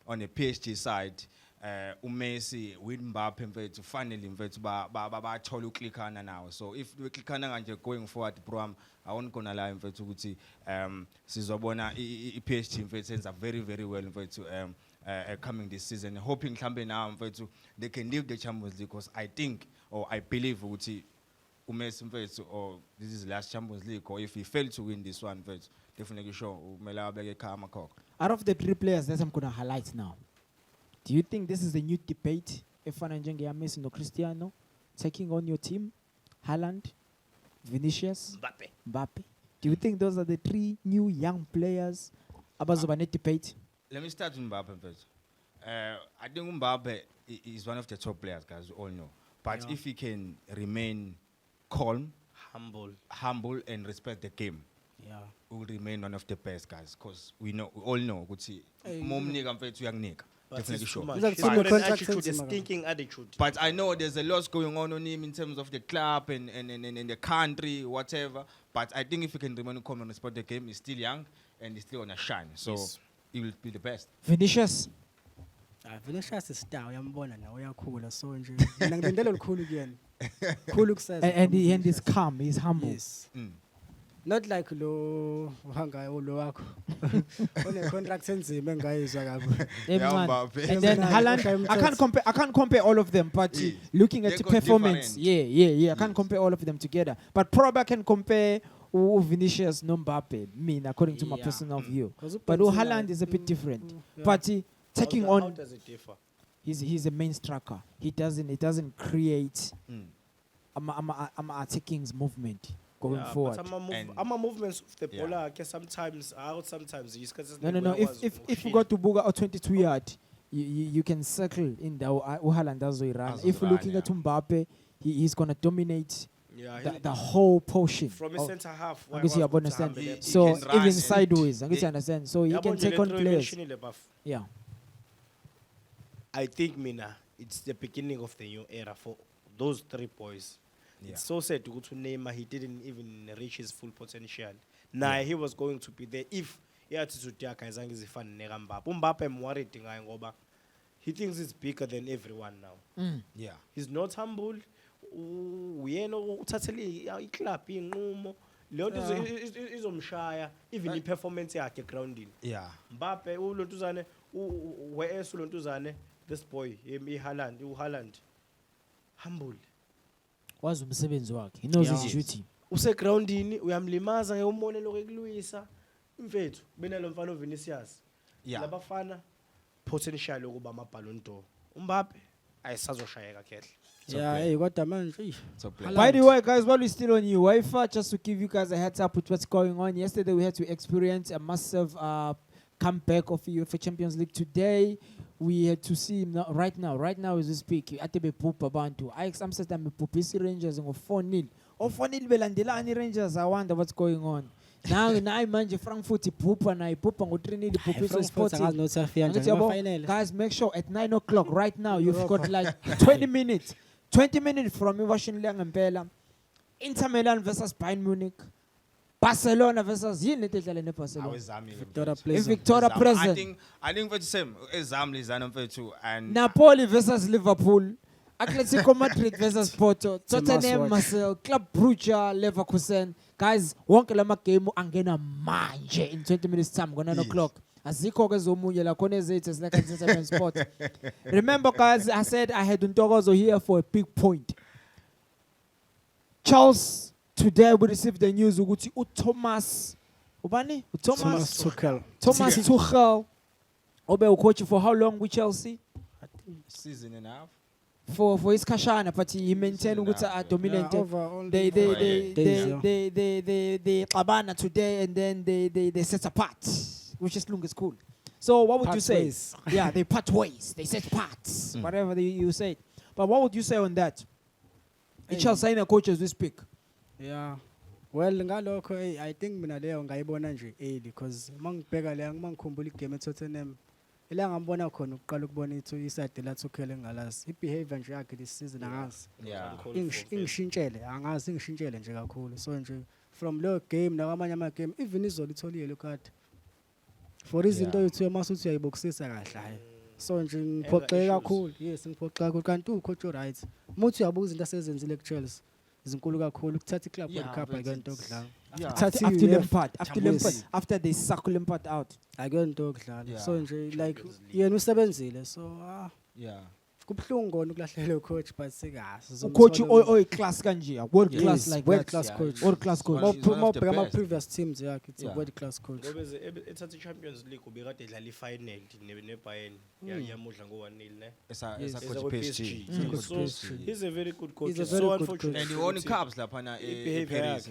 on the PSG side Messi with Mbappe mfethu finally mfethu ba thola uklikana now. So if we klikana kanje going forward bro, I won't gonna lie mfethu ukuthi sizobona PSG mfethu senza very very well mfethu coming this season, hoping mhlambe now mfethu they can leave the Champions League because I think or I believe ukuthi Messi mfethu or this is the last Champions League, or if he failed to win this one mfethu definitely sure umela abeke kama khokho. Out of the three players that I'm going to highlight now, do you think this is the new debate efana njenge ya Messi no Cristiano taking on your team, Haaland, Vinicius, Mbappe? Do you think those are the three new young players abazoba ne debate? Let me start with Mbappe first. I think Mbappe is one of the top players, guys, we all know. But if he can remain calm, humble and respect the game, will remain one of the best guys, because we all know definitely sure. A stinking attitude. But I know there's a lot going on him in terms of the club and the country, whatever. But I think if he can remain calm and respect the game, he's still young and he's still on a shine. So he will be the best. Vinicius. Vinicius is star uyambona na uyakhula so nje mina ngilindele likhulu kuyena. Khulu kusasa. And he's calm, he's humble. Yes. Not like lo uhanga lo wakho. One contract enzima engayizwa kakhulu. And then Haaland, I can't compare all of them, but looking at the performance, I can't compare all of them together. But probably I can compare Vinicius no Mbappe, according to my personal view. But Haaland is a bit different. But taking How on, does it differ? he's a main striker. He doesn't create attacking movement going forward. But movements of the bowler sometimes out, sometimes No. If you go to Buga or 22 yard, you can circle in the Haaland does run. If you're looking at Mbappe, he's gonna dominate the whole portion. From a centre half. I guess you understand. So even sideways, I guess you understand. So he can take on players. Yeah. I think mina it's the beginning of the new era for those 3 boys. It's so sad to go to Neymar. He didn't even reach his full potential. Nah, he was going to be there if he attitude yakhe ayizange izifane nekambappe. Mbappe I'm worried ngaye ngoba he thinks he's bigger than everyone now. Yeah. He's not humble. Uyena uthathele iclub inqumo. Leyo nto izomshaya even iperformance yakhe grounding. Yeah. Mbappe ulontuzane where's ulontuzane this boy Haaland humble. Wazi umsebenzi wakhe. He knows his duty. Use groundini uyamlimaza ngeumbone lokho ekulwisa. Imfethu benalo mfana oVinicius. Labafana potential yokuba ama Ballon d'Or. Mbappe ayisazoshayeka kehle. Yeah, hey, kodwa manje. By the way, guys, while we're still on UEFA, just to give you guys a heads up with what's going on. Yesterday, we had to experience a massive comeback of the UEFA Champions League. Today, we had to see him right now as we speak. Atebe Pupa Bantu. Ajax Amsterdam Pupisi Rangers and 4-0. 4-0 belandelani Rangers. I wonder what's going on. Now manje Frankfurt Pupa na Pupa ngo 3-0 Pupisi Sporting. Guys, make sure at 9 o'clock right now you've got like 20 minutes. 20 minutes from Iwashin Ngempela. Inter Milan versus Bayern Munich. Barcelona versus Barcelona. Victoria present. I think for the same. And Napoli versus Liverpool. Atletico Madrid versus Porto. Tottenham Marseille. Club Brugge Leverkusen. Guys, wonke lama game angena manje in 20 minutes time. 9 o'clock. Aziko ke zomunye la khona ezethu like entertainment sport. Remember guys, I said I had Ntokozo here for a big point. Charles, today we received the news ukuthi Thomas Tuchel obe ucoach for how long with Chelsea? Season and a half. For his kashana, but he maintained ukuthi dominant. They qabana today and then they set apart. Which is long is cool. So what would you say? Yeah, they part ways. They set parts. Whatever you say. But what would you say on that? It shall sign a coach as we speak. Yeah. Well, ngalokho I think mina leyo ngayibona nje early because mangibheka le ngimangikhumbula igame eTottenham. Ela ngambona khona uqala ukubona iside la Tuchel ngalazi. Ibehavior nje yakhe this season angazi. Yeah. Ingishintshele nje kakhulu. So nje from lo game nakwamanye ama game even izolo itholile ukade. For izinto yethu emasuthi uyayibokisisa kahle hayi. So nje ngiphoxeke kakhulu. Yes, ngiphoxeke kakhulu kanti ucoach right. Muthi uyabuka izinto asezenzile kuChelsea. Izinkulu kakhulu ukuthatha iClub World Cup ayikho okudlala. After they suck Lampard out. Ayikho okudlala. So nje like yena usebenzile so yeah. Kubhlungu ngona ukulahlele coach but sikazi. Coach class kanje, world class like world class coach. World class coach. More previous teams yakhe it's a world class coach. Ngoba ethatha iChampions League ubekade edlala ifinal neBayern yamudla ngo-1-0 ne. Esa PSG. So he's a very good coach. So unfortunately. And he won cups lapha na Paris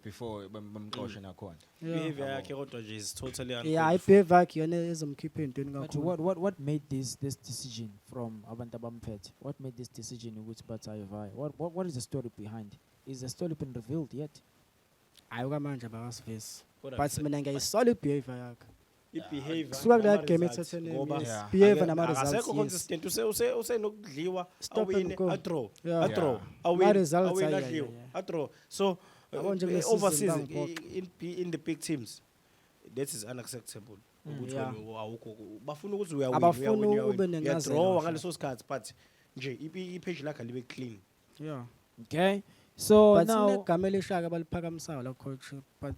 before bamqosha nakhona. Behavior yakhe kodwa nje is totally unfair. Yeah, ibehavior yakhe yona ezomkhipha entweni kakhulu. What made this decision from abantu abamphete? What made this decision ukuthi bathayivaya? What is the story behind? Is the story been revealed yet? Ayuka manje bakasivesi. But mina ngiyayisola ibehavior yakhe. Ibehavior. Suka kula game eTottenham. Behavior nama results. Asekho consistent usenokudliwa awine a draw. A draw. So overseas in the big teams that is unacceptable. Bafuna ukuthi uyawina draw ngaleso sikhathi but nje ipage lakhe libe clean. Yeah. Okay. So but now Gamele Shaka baliphakamisayo la coach but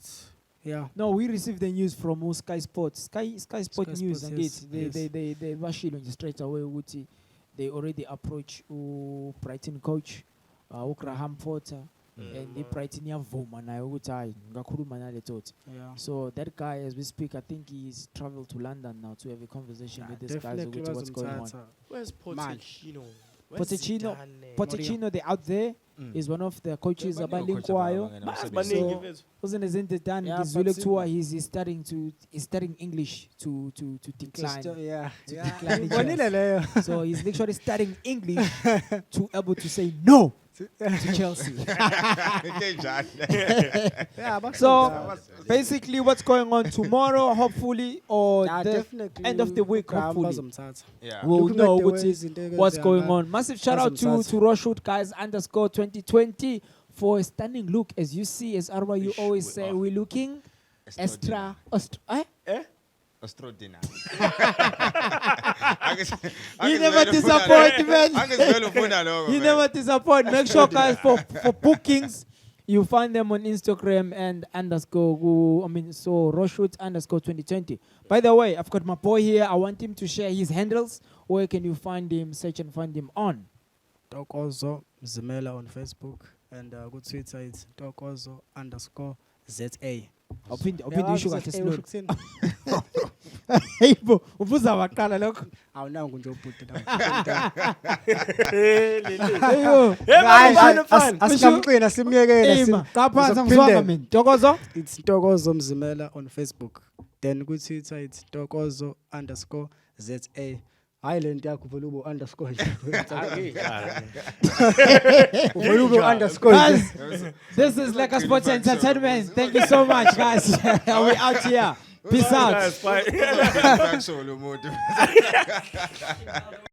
yeah. No, we received the news from Sky Sports. Sky Sport News and yes, they bashilo nje straight away ukuthi they already approach Brighton coach Graham Potter. And the Brighton yavuma nayo ukuthi hayi ngakhuluma nale thought. So that guy as we speak I think he's traveled to London now to have a conversation with this guy about what's going on. Where's Pochettino? Pochettino, they out there is one of the coaches abalinkwayo. So wasn't as in the done Zulu tour he's studying English to decline. So he's literally studying English to able to say no to Chelsea. Yeah, but So basically, what's going on tomorrow? Hopefully, or yeah, the definitely end of the week. uGraham Hopefully, bazomthatha. Yeah. we'll Looking know at the what way is izinto what's going ezihamba, on. Massive shout out to bazomthatha. Roshwood guys _ 2020 for a stunning look. As you see, as Arwa, you always we say are. we're looking extra. Ostrodina. You never disappoint, man. You never disappoint. Make sure, guys, for bookings, you find them on Instagram and Roshwood _ 2020. By the way, I've got my boy here. I want him to share his handles. Where can you find him? Search and find him on. Tokozo mzimela on Facebook and good Twitter it's Tokozo _ZA. Uphinde isho kahle slow. Hey, Hey bo, ubuza waqala lokho. awunangu nje ubhuti asikamqina simyekele Ema, kaphansi ngizwanga mina. Tokozo. it's Tokozo mzimela on Facebook then ku Twitter it's Tokozo _ZA. Hayi lento yakho vele ube underscore nje. Vele ube underscore Guys, nje. this is Lekker Sports Entertainment. Thank you so much, guys. We out here. Peace out. Bye. Thanks, Olumuntu.